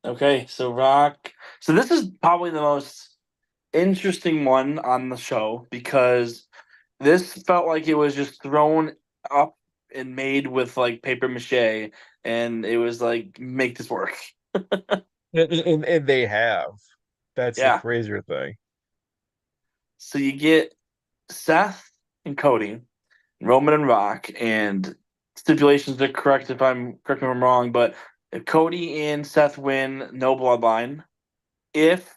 okay. So Rock. So this is probably the most interesting one on the show because this felt like it was just thrown up and made with like paper mache, and it was like make this work. And they have. That's the Yeah. crazier thing. So you get Seth and Cody, Roman and Rock, and stipulations are correct if I'm wrong, but if Cody and Seth win, no bloodline. If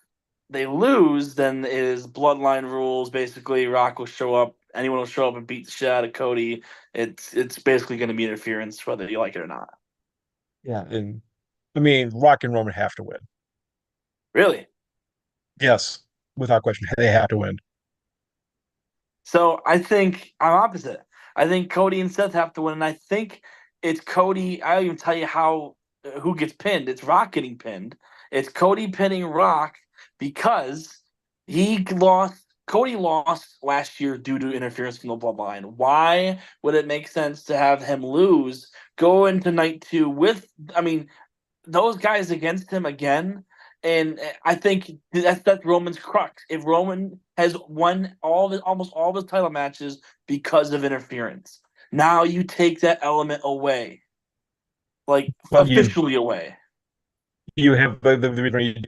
they lose, then it is bloodline rules. Basically, Rock will show up. Anyone will show up and beat the shit out of Cody. It's basically going to be interference, whether you like it or not. Yeah. And I mean, Rock and Roman have to win. Really? Yes, without question, they have to win. So I think I'm opposite. I think Cody and Seth have to win, and I think it's Cody. I'll even tell you how who gets pinned. It's Rock getting pinned. It's Cody pinning Rock because he lost. Cody lost last year due to interference from the bloodline. Why would it make sense to have him lose, go into night two with, I mean, those guys against him again? And I think that's Roman's crux. If Roman has won almost all of his title matches because of interference, now you take that element away, like But officially away. you have the reason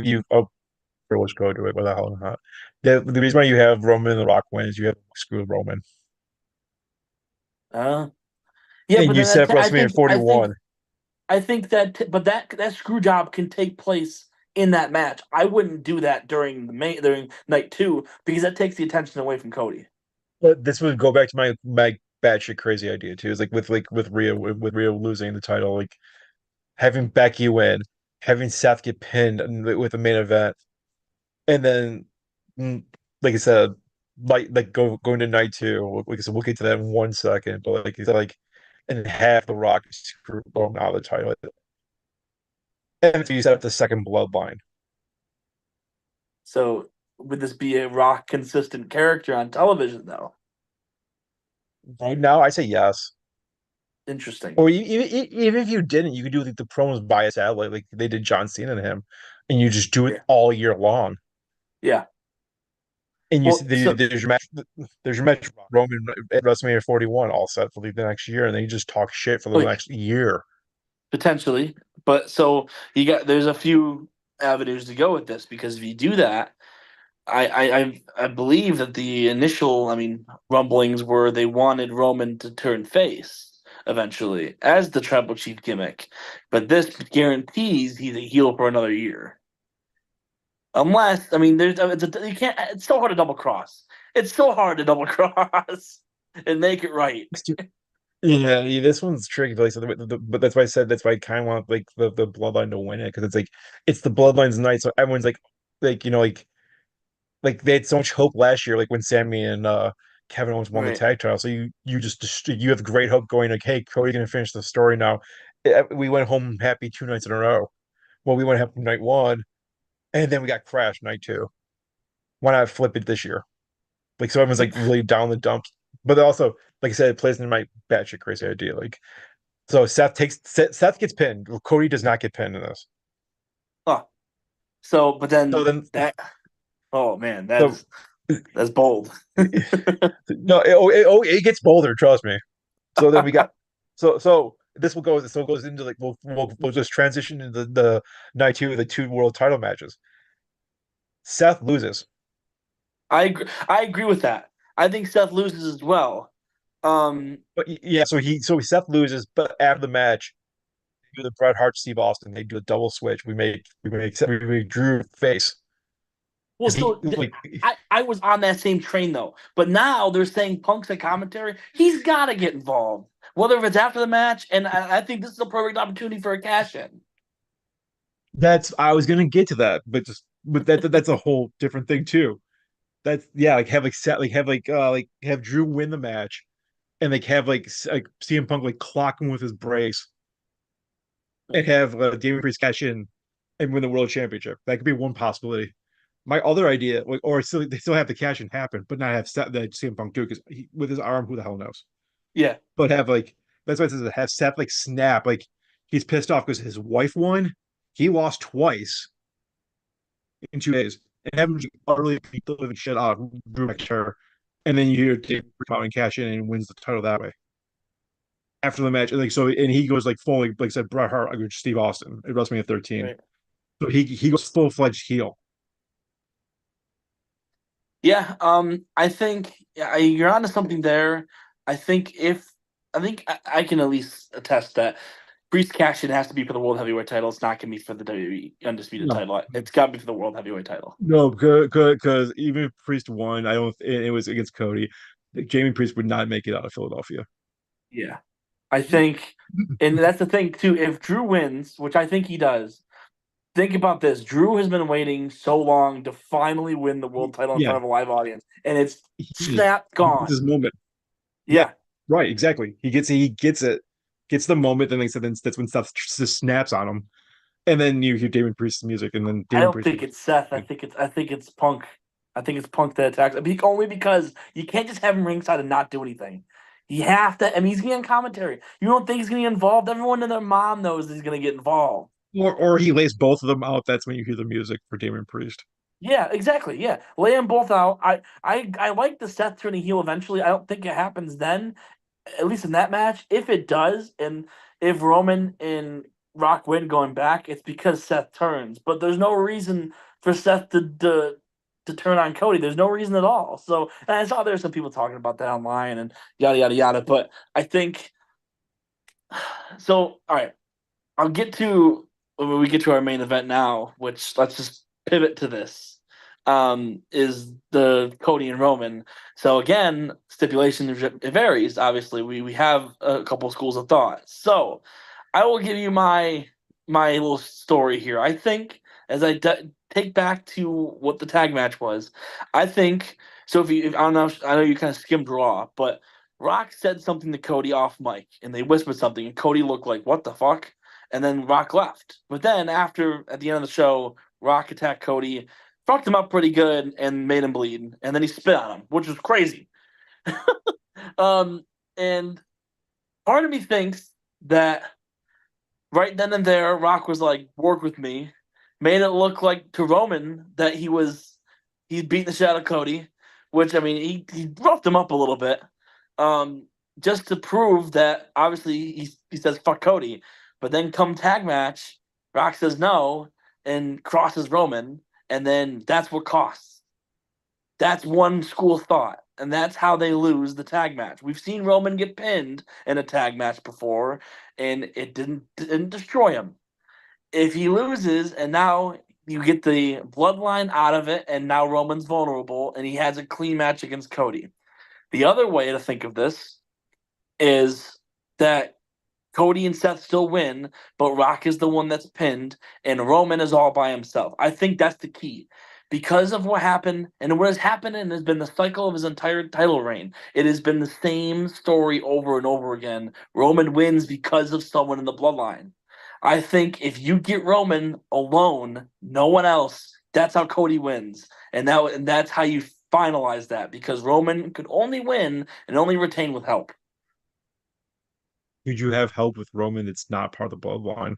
you for which go to it, what the hell not. The reason why you have Roman and The Rock win is you have screw Roman. Uh, yeah, And but you then set up WrestleMania I think that, but that screw job can take place in that match. I wouldn't do that during night two because that takes the attention away from Cody. But this would go back to my batshit crazy idea too. Is like with Rhea losing the title, like having Becky win, having Seth get pinned with the main event, and then mm, like I said, like going to night two. Like I said, we'll get to that in 1 second. But like you said, like and have the Rock screw Roman out of the title, and so you set up the second bloodline. So would this be a Rock consistent character on television though? Right now, I say yes. Interesting. Or even if you didn't, you could do the promos by satellite, like they did John Cena and him, and you just do it Yeah. all year long. Yeah. And you see Well, so there's your match Roman at WrestleMania 41 all set for the next year, and then you just talk shit for the oh, yeah, next year. potentially, but so there's a few avenues to go with this because if you do that, I believe that the initial, I mean, rumblings were they wanted Roman to turn face eventually as the tribal chief gimmick, but this guarantees he's a heel for another year. Unless, I mean, you can't. It's so hard to double cross. It's so hard to double cross and make it right. Yeah, this one's tricky. Like, so but that's why I said that's why I kind of want like the bloodline to win it because it's like it's the bloodline's night, so everyone's like like they had so much hope last year, like when Sammy and Kevin Owens won the Right. tag title. So you have great hope going like, hey, Cody's gonna finish the story now. We went home happy 2 nights in a row. Well, we went happy night one, and then we got crashed night two. Why not flip it this year? Like so everyone's like really down the dumps. But also, like I said, it plays into my batshit crazy idea. Like so Seth gets pinned. Cody does not get pinned in this. Oh, so but So then then that. Oh man, so that's bold. no, it gets bolder, trust me. So then we got so this will go so it goes into like we'll just transition into the night two of the two world title matches. Seth loses. I agree with that. I think Seth loses as well. But yeah, so Seth loses, but after the match, do the Bret Hart Steve Austin, they do a double switch. We make Drew face. well, Because he so like I was on that same train though, but now they're saying Punk's at commentary. He's got to get involved, whether if it's after the match. And I think this is a perfect opportunity for a cash in. that's I was gonna get to that, but that's a whole different thing too. That's yeah, like have like set like have Drew win the match and like have like CM Punk like clock him with his brace and have Damian Priest cash in and win the world championship. That could be one possibility. My other idea, like, or still they still have the cash in happen, but not have the CM Punk do because with his arm, who the hell knows? Yeah, But have like that's why it says have Seth like snap like he's pissed off because his wife won. He lost twice in 2 days, and have him just utterly beat the living shit out of Drew McIntyre, and then you hear Dave come out and cash in and wins the title that way after the match. And like so, and he goes like full like I said, Bret Hart against Steve Austin at WrestleMania 13. right. So he goes full fledged heel. Yeah, I think you're onto something there. I think I can at least attest that Priest cash in has to be for the World Heavyweight title. It's not going to be for the WWE Undisputed No, title. It's got to be for the World Heavyweight title. no, because even if Priest won, I don't. It was against Cody. Jamie Priest would not make it out of Philadelphia. Yeah. I think, and that's the thing too. If Drew wins, which I think he does, think about this. Drew has been waiting so long to finally win the world title in front Yeah, of a live audience, and it's snap he gets his gone. moment. Yeah, Yeah, right, exactly. Gets the moment, then they said then that's when stuff just snaps on him. And then you hear Damon Priest's music, and then I Damon don't Priest think goes, it's Seth. I think it's Punk. I think it's Punk that attacks. Only because you can't just have him ringside and not do anything. You have to. I mean, he's getting commentary. You don't think he's going to get involved? Everyone and their mom knows he's going to get involved. or he lays both of them out. That's when you hear the music for Damon Priest. Yeah, exactly. Yeah, lay them both out. I like the Seth turning heel eventually. I don't think it happens then, at least in that match. If it does, and if Roman and Rock win going back, it's because Seth turns. But there's no reason for Seth to turn on Cody. There's no reason at all. So and I saw there's some people talking about that online and yada yada yada. But I think so. All right, I'll get to when we get to our main event now, which let's just pivot to this. Is the Cody and Roman. So again, stipulation it varies. Obviously, we have a couple schools of thought. So I will give you my little story here. I think as take back to what the tag match was, I think so. If I don't know, I know you kind of skimmed Raw, but Rock said something to Cody off mic, and they whispered something, and Cody looked like, "What the fuck?" And then Rock left. But then after at the end of the show, Rock attacked Cody, fucked him up pretty good, and made him bleed. And then he spit on him, which was crazy. And part of me thinks that right then and there, Rock was like, "Work with me," made it look like to Roman that he'd beaten the shit out of Cody, which I mean he roughed him up a little bit, um, just to prove that obviously he says fuck Cody, but then come tag match, Rock says no and crosses Roman, and then that's what costs. That's one school of thought, and that's how they lose the tag match. We've seen Roman get pinned in a tag match before, and it didn't destroy him. If he loses, and now you get the bloodline out of it, and now Roman's vulnerable, and he has a clean match against Cody. The other way to think of this is that Cody and Seth still win, but Rock is the one that's pinned, and Roman is all by himself. I think that's the key. Because of what happened, and what has happened and has been the cycle of his entire title reign. It has been the same story over and over again. Roman wins because of someone in the bloodline. I think if you get Roman alone, no one else, that's how Cody wins. And that's how you finalize that because Roman could only win and only retain with help. Could you have help with Roman that's not part of the bloodline?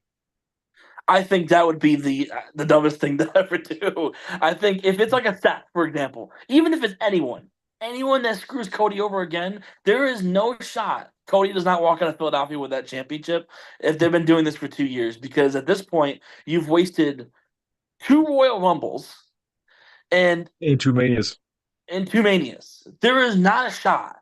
I think that would be the dumbest thing to ever do. I think if it's like a Seth, for example, even if it's anyone that screws Cody over again, there is no shot Cody does not walk out of Philadelphia with that championship if they've been doing this for 2 years. Because at this point, you've wasted two Royal Rumbles and In two manias. two Manias. There is not a shot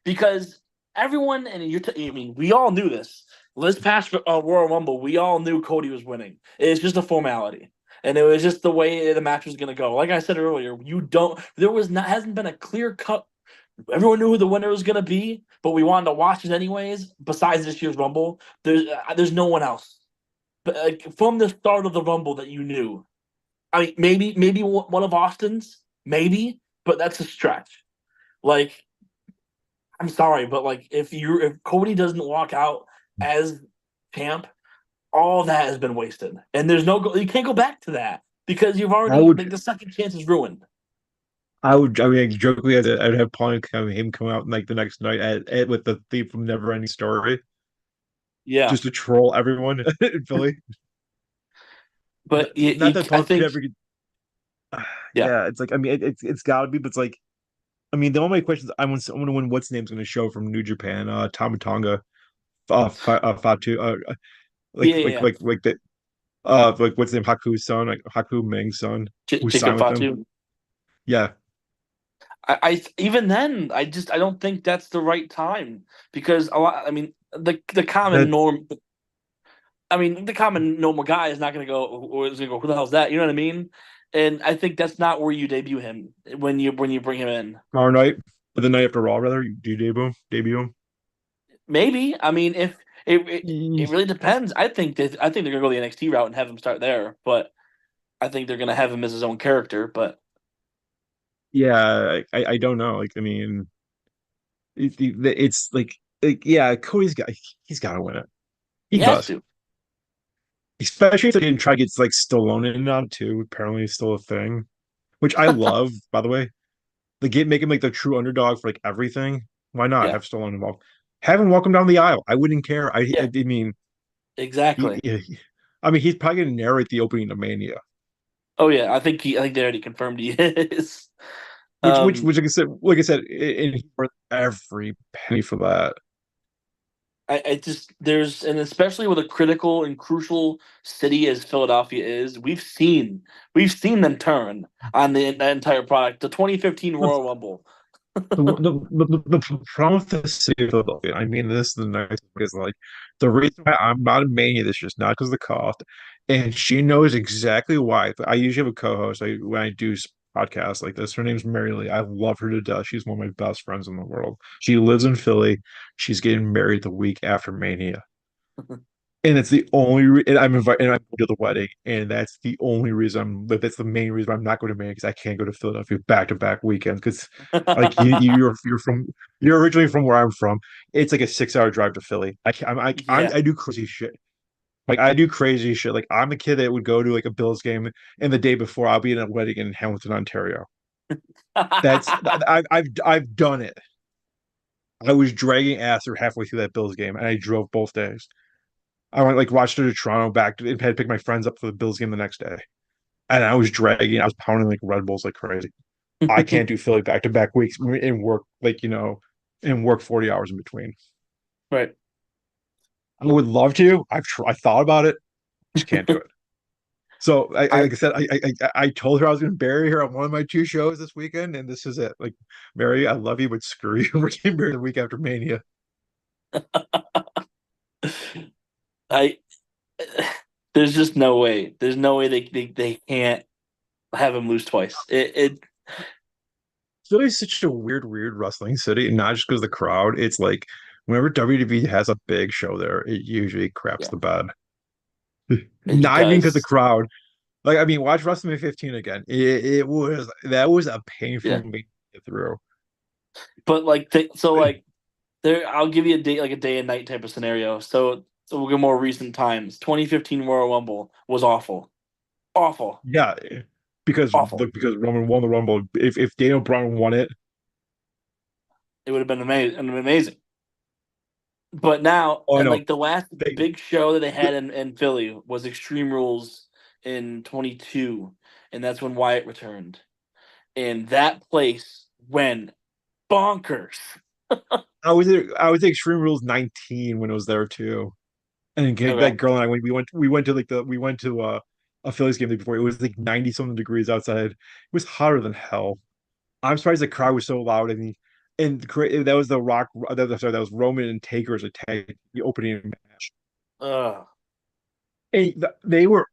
because everyone and I mean, we all knew this. This past Royal Rumble, we all knew Cody was winning. It's just a formality, and it was just the way the match was going to go. Like I said earlier, you don't. There was not hasn't been a clear cut. Everyone knew who the winner was going to be, but we wanted to watch it anyways. Besides this year's Rumble, there's no one else. But from the start of the Rumble that you knew, I mean, maybe one of Austin's, maybe, but that's a stretch. Like, I'm sorry, but like if Cody doesn't walk out as champ, all that has been wasted, and you can't go back to that because you've I already would, like the second chance is ruined. I mean, jokingly, I'd have Punk, I mean, him come out like the next night with the theme from Neverending Story, Yeah, just to troll everyone in Philly. but Not that I Punk could think ever get, yeah, yeah, it's like, I mean, it's got to be, but it's like, I mean, the only questions I want to win what's name's going to show from New Japan, Tama Tonga, Fatu, yeah, yeah, yeah. like that, like what's his name, Haku's son, like Haku Ming's son, who Jacob signed with them. Fatu. Yeah, I even then I don't think that's the right time because a lot. I mean the common that norm. I mean, the common normal guy is not going to go, or is going to go, who the hell's that? You know what I mean? And I think that's not where you debut him when you bring him in. tomorrow night, but the night after Raw, rather, do you debut him? Maybe. I mean, if it really depends. I think they're going to go the NXT route and have him start there. But I think they're gonna have him as his own character, but Yeah, I don't know. Like, I mean, it's like yeah, he's got to win it. He he has does, to. especially if they didn't try to get like Stallone in on too. Apparently, it's still a thing, which I love. By the way, make him like the true underdog for like everything. Why not Yeah, have Stallone involved? Have him walk him down the aisle. I wouldn't care. yeah, I mean, exactly. I mean, he's probably gonna narrate the opening of Mania, Oh yeah, I think they already confirmed he is. which like I said, and he's worth every penny for that. I just there's and especially with a critical and crucial city as Philadelphia is, we've seen them turn on that entire product. The 2015 Royal Rumble. The problem with the city of Philadelphia, I mean, this is the nice thing is like the reason why I'm not a mania this year is not because of the cost, and she knows exactly why. I usually have a co-host when I do podcasts like this. Her name's Mary Lee. I love her to death. She's one of my best friends in the world. She lives in Philly. She's getting married the week after Mania. And it's the only and I'm invited and I'm going to the wedding, and that's the only reason but that's the main reason I'm not going to Maine because I can't go to Philadelphia back to back weekends because like you're originally from where I'm from. It's like a 6 hour drive to Philly. Yeah. I do crazy shit. Like I do crazy shit. Like I'm a kid that would go to like a Bills game, and the day before I'll be in a wedding in Hamilton, Ontario. I've done it. I was dragging ass through halfway through that Bills game, and I drove both days. I went like watched it to Toronto and had to pick my friends up for the Bills game the next day. And I was pounding like Red Bulls like crazy. I can't do Philly back to back weeks and work and work 40 hours in between. Right. I would love to. I thought about it, just can't do it. So I like I said, I told her I was going to bury her on one of my two shows this weekend, and this is it. Like, Mary, I love you, but screw you. We're getting married the week after Mania. I there's just no way. There's no way they can't have him lose twice. It Philly's such a weird wrestling city, and not just because of the crowd. It's like whenever WWE has a big show there, it usually craps yeah, the bed. it Not even because the does. crowd. Like, I mean, watch WrestleMania 15 again. It was that was a painful Yeah. meet to get through. But so like there I'll give you a day like a day and night type of scenario. So we'll go more recent times. 2015 Royal Rumble was awful. Awful. Yeah, Awful. because Roman won the Rumble. If Daniel Bryan won it, It would have been amazing. But now, oh, I and know. like the last They, big show that they had in Philly was Extreme Rules in 22, and that's when Wyatt returned. And that place went bonkers. I was at Extreme Rules 19 when it was there too. And Okay. that girl and I we went to a Phillies game the day before. It was like 90 something degrees outside. It was hotter than hell. I'm surprised the crowd was so loud. That was the Rock. That was Roman and Taker's attack, the opening match. Ugh. And they were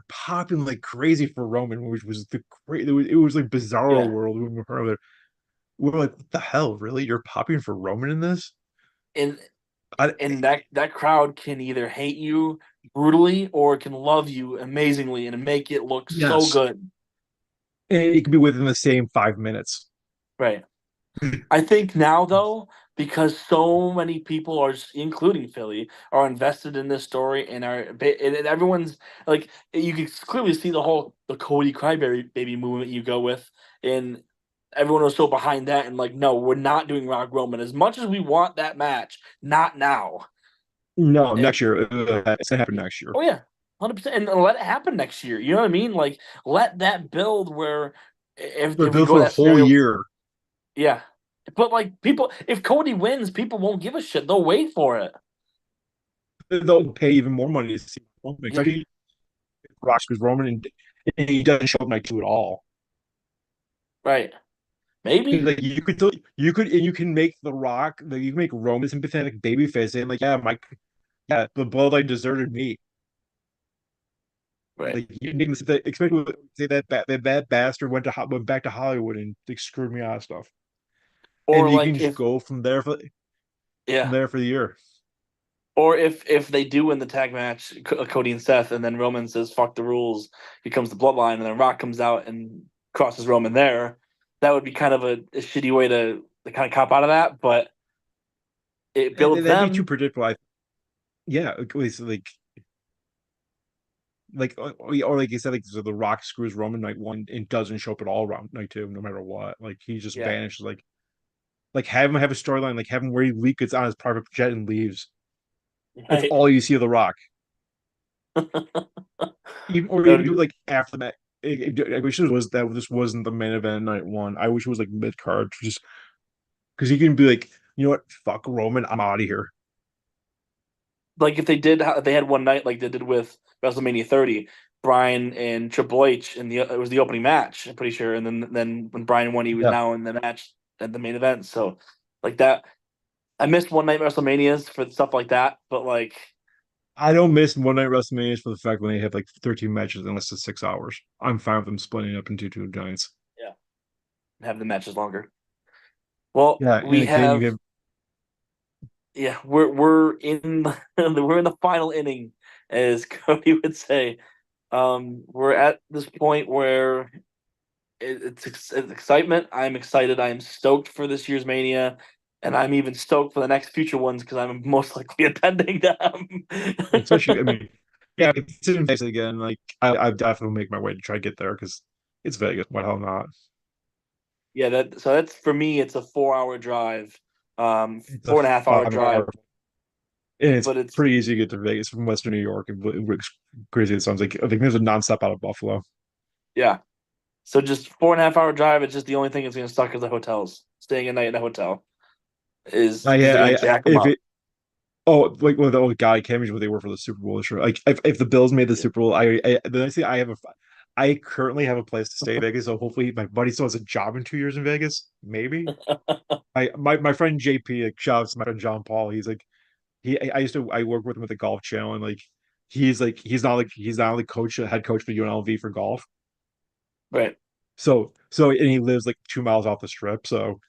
popping like crazy for Roman, which was the great. It was like bizarro Yeah. world when we were like, what the hell, really? You're popping for Roman in this? And I, and that crowd can either hate you brutally or can love you amazingly and make it look so yes, good. and it could be within the same 5 minutes. Right. I think now though, because so many people are, including Philly, are invested in this story and and everyone's like, you can clearly see the Cody Cryberry baby movement you go with, and everyone was so behind that and like, no, we're not doing Rock Roman as much as we want that match, not now. No, And next year. It's gonna happen next year. oh yeah, 100%, and let it happen next year. You know what I mean? Like, let that build where They're if we built go for a that whole scenario. year. Yeah. But like people, if Cody wins, people won't give a shit. They'll wait for it. They'll pay even more money to see Roman, Yeah. especially Rock because and he doesn't show up night two at all. Right. Maybe. Like you can make the Rock, you can make Roman sympathetic babyface and like, yeah, Mike, yeah, the bloodline deserted me. Right. Like you make him especially say that bastard went back to Hollywood and like screwed me out of stuff. Or And you can like just if go from yeah. there for the year. Or if they do win the tag match, Cody and Seth, and then Roman says "fuck the rules," becomes the Bloodline, and then Rock comes out and crosses Roman there, that would be kind of a shitty way to kind of cop out of that. But it builds That'd be too them. predictable. Yeah, at least or like you said, like so the Rock screws Roman night one and doesn't show up at all around night two, no matter what. Like he just Yeah, vanishes. Like have him have a storyline, like have him where he gets on his private jet and leaves. That's right. all you see of the Rock. Even or That would even do be, it like after the match. I wish it was that this wasn't the main event night one. I wish it was like mid card, just because he can be like, you know what, fuck Roman, I'm out of here. like if they did, if they had one night like they did with WrestleMania 30, Bryan and Triple H, and it was the opening match. I'm pretty sure, and then when Bryan won, he was Yeah, now in the match at the main event. So like that, I missed one night WrestleManias for stuff like that, but like I don't miss one night WrestleManias for the fact when they have like 13 matches in less than 6 hours. I'm fine with them splitting up into two giants. yeah, have the matches longer. Well, Yeah, and we again, you have have yeah, we're in the, we're in the final inning, as Cody would say. We're at this point where it's excitement. I'm excited. I am stoked for this year's Mania, and I'm even stoked for the next future ones because I'm most likely attending them. especially, I mean, yeah, it's in Vegas again. Like I definitely make my way to try to get there because it's Vegas. Why the hell not? Yeah, that's for me. It's a 4 hour drive, It's a 4.5 hour 5 hour, drive, and it's but it's pretty easy to get to Vegas from Western New York. And it's crazy it sounds like. I think there's a nonstop out of Buffalo. yeah. So just 4.5 hour drive. It's just the only thing that's gonna suck is the hotels. Staying a night in a hotel is I because they're yeah, gonna jack them if up. it like well, the old guy can't imagine what they were for the Super Bowl this year. Like if the Bills made the Yeah. Super Bowl, then I see I currently have a place to stay in Vegas, so hopefully my buddy still has a job in 2 years in Vegas. Maybe my friend JP, like shout out to my friend John Paul. He's like I work with him at the Golf Channel, and he's not like coach head coach for UNLV for golf. Right. So and he lives like 2 miles off the strip. So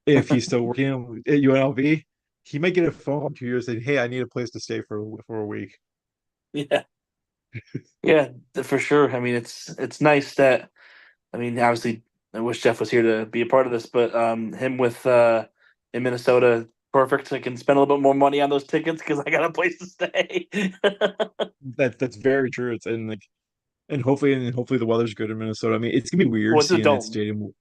if he's still working at UNLV, he might get a phone call in 2 years saying, "Hey, I need a place to stay for a week." Yeah. Yeah. For sure. I mean, it's nice that. I mean, obviously, I wish Jeff was here to be a part of this, but him with in Minnesota, perfect. I can spend a little bit more money on those tickets because I got a place to stay. That's very true. It's and like and hopefully the weather's good in Minnesota. I mean, it's gonna be weird What's a seeing that dome? stadium.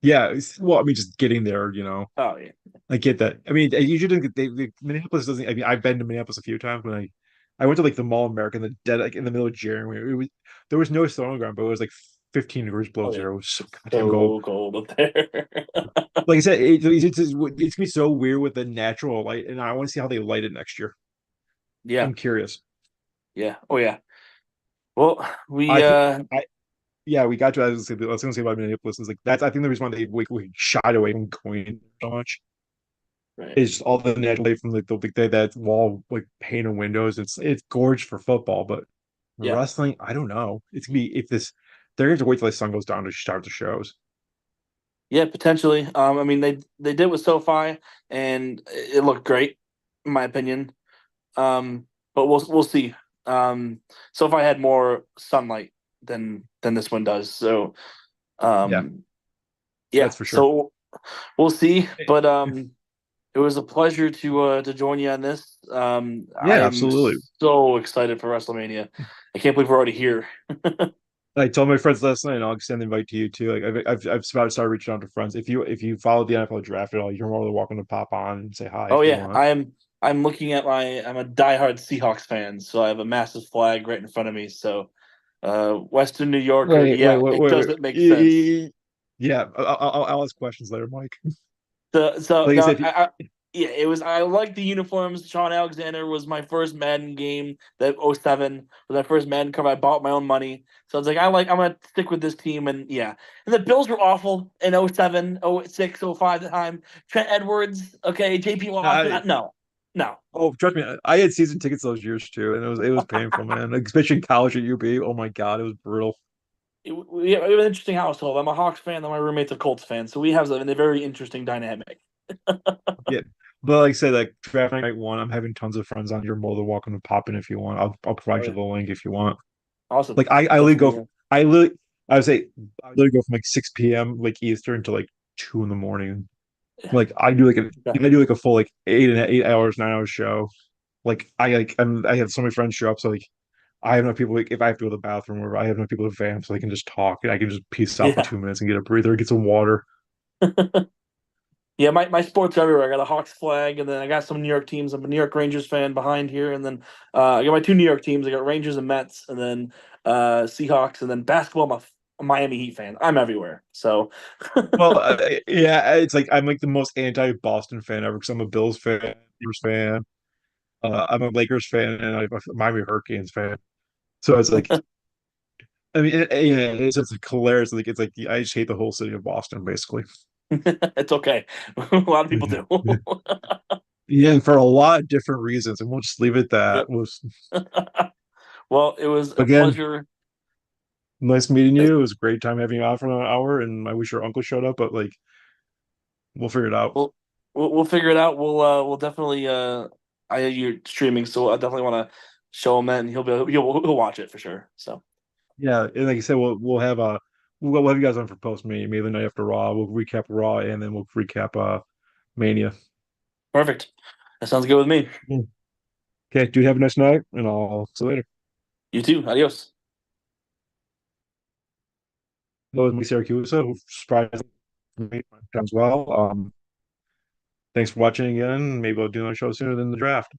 Yeah, well, I mean, just getting there, Oh yeah. I get that. I mean, you shouldn't. Minneapolis doesn't. I mean, I've been to Minneapolis a few times when I went to like the Mall of America in the dead, like in the middle of January. There was no snow on the ground, but it was like 15 degrees below Oh yeah. zero. It was so goddamn cold. So cold up there. Like I said, it's gonna be so weird with the natural light, and I want to see how they light it next year. Yeah. I'm curious. Yeah. Oh yeah. Well, we I think I yeah, we got to. I was gonna say about Minneapolis is like that's. I think the reason why we shied away from going so much right. is all the natural light from like the big that wall like pane and windows. It's gorgeous for football, but Yeah. wrestling, I don't know. It's gonna be if this they're gonna have to wait till the sun goes down to start the shows. Yeah, potentially. I mean they did with SoFi and it looked great, in my opinion. But we'll see. SoFi had more sunlight than this one does. So Yeah, um yeah, that's for sure. so we'll see. But it was a pleasure to join you on this. I Yeah, am absolutely. so excited for WrestleMania. I can't believe we're already here. I told my friends last night, and I'll extend the invite to you too. Like I've started reaching out to friends. If you follow the NFL draft at all, you're more than welcome to pop on and say hi Oh if you yeah, want. I'm looking at I'm a diehard Seahawks fan, so I have a massive flag right in front of me. So Western New Yorker, yeah, it Wait. doesn't make sense. Yeah, I'll ask questions later, Mike. So Like I no, said, yeah, it was. I like the uniforms. Sean Alexander was my first Madden game. That '07 was my first Madden cover. I bought my own money, so I was like, I'm gonna stick with this team. And yeah, and the Bills were awful in '07, '06, '05 at the time. Trent Edwards, okay, JP Watt, I, no, no. oh, trust me, I had season tickets those years too, and it was painful, man. Like, especially in college at UB. Oh my God, it was brutal. We have an interesting household. I'm a Hawks fan, and my roommate's a Colts fan, so we have a very interesting dynamic. Yeah. But like I said, like draft night one, I'm having tons of friends on. You're more than welcome to pop in if you want. I'll Oh provide you yeah, the link if you want. awesome. Like I literally Definitely. go I literally I would say I literally go from like 6 p.m. like Eastern to like 2 in the morning. Yeah. Like Okay. I do like a full like 8 hours, 9 hours show. I have so many friends show up, so like I have enough people like if I have to go to the bathroom or I have enough people to vamp so I can just talk and I can just peace out for Yeah. 2 minutes and get a breather, get some water. Yeah, my sports are everywhere. I got a Hawks flag, and then I got some New York teams. I'm a New York Rangers fan behind here, and then I got my two New York teams. I got Rangers and Mets, and then Seahawks, and then basketball. I'm a Miami Heat fan. I'm everywhere. So Well, yeah, it's like I'm like the most anti-Boston fan ever because I'm a Bills fan, Lakers fan. I'm a Lakers fan, and I'm a Miami Hurricanes fan. So it's like, I mean, yeah, it's just like hilarious. Like it's like I just hate the whole city of Boston, basically. it's okay. A lot of people do. Yeah, and for a lot of different reasons, and we'll just leave it at that. Yep. Well, it was a Again, pleasure. nice meeting you. It was a great time having you on for an hour, and I wish your uncle showed up, but like we'll figure it out. We'll we'll figure it out. We'll definitely I you're streaming, so I definitely want to show him it, and he'll watch it for sure. So Yeah, and like I said, we'll have you guys on for post Mania, maybe the night after Raw. We'll recap Raw and then we'll recap Mania. perfect. That sounds good with me. Yeah. Okay, dude, have a nice night, and I'll see you later. You too. Adios. That was me, Syracuse, who surprised me as well. Thanks for watching again. Maybe I'll do another show sooner than the draft.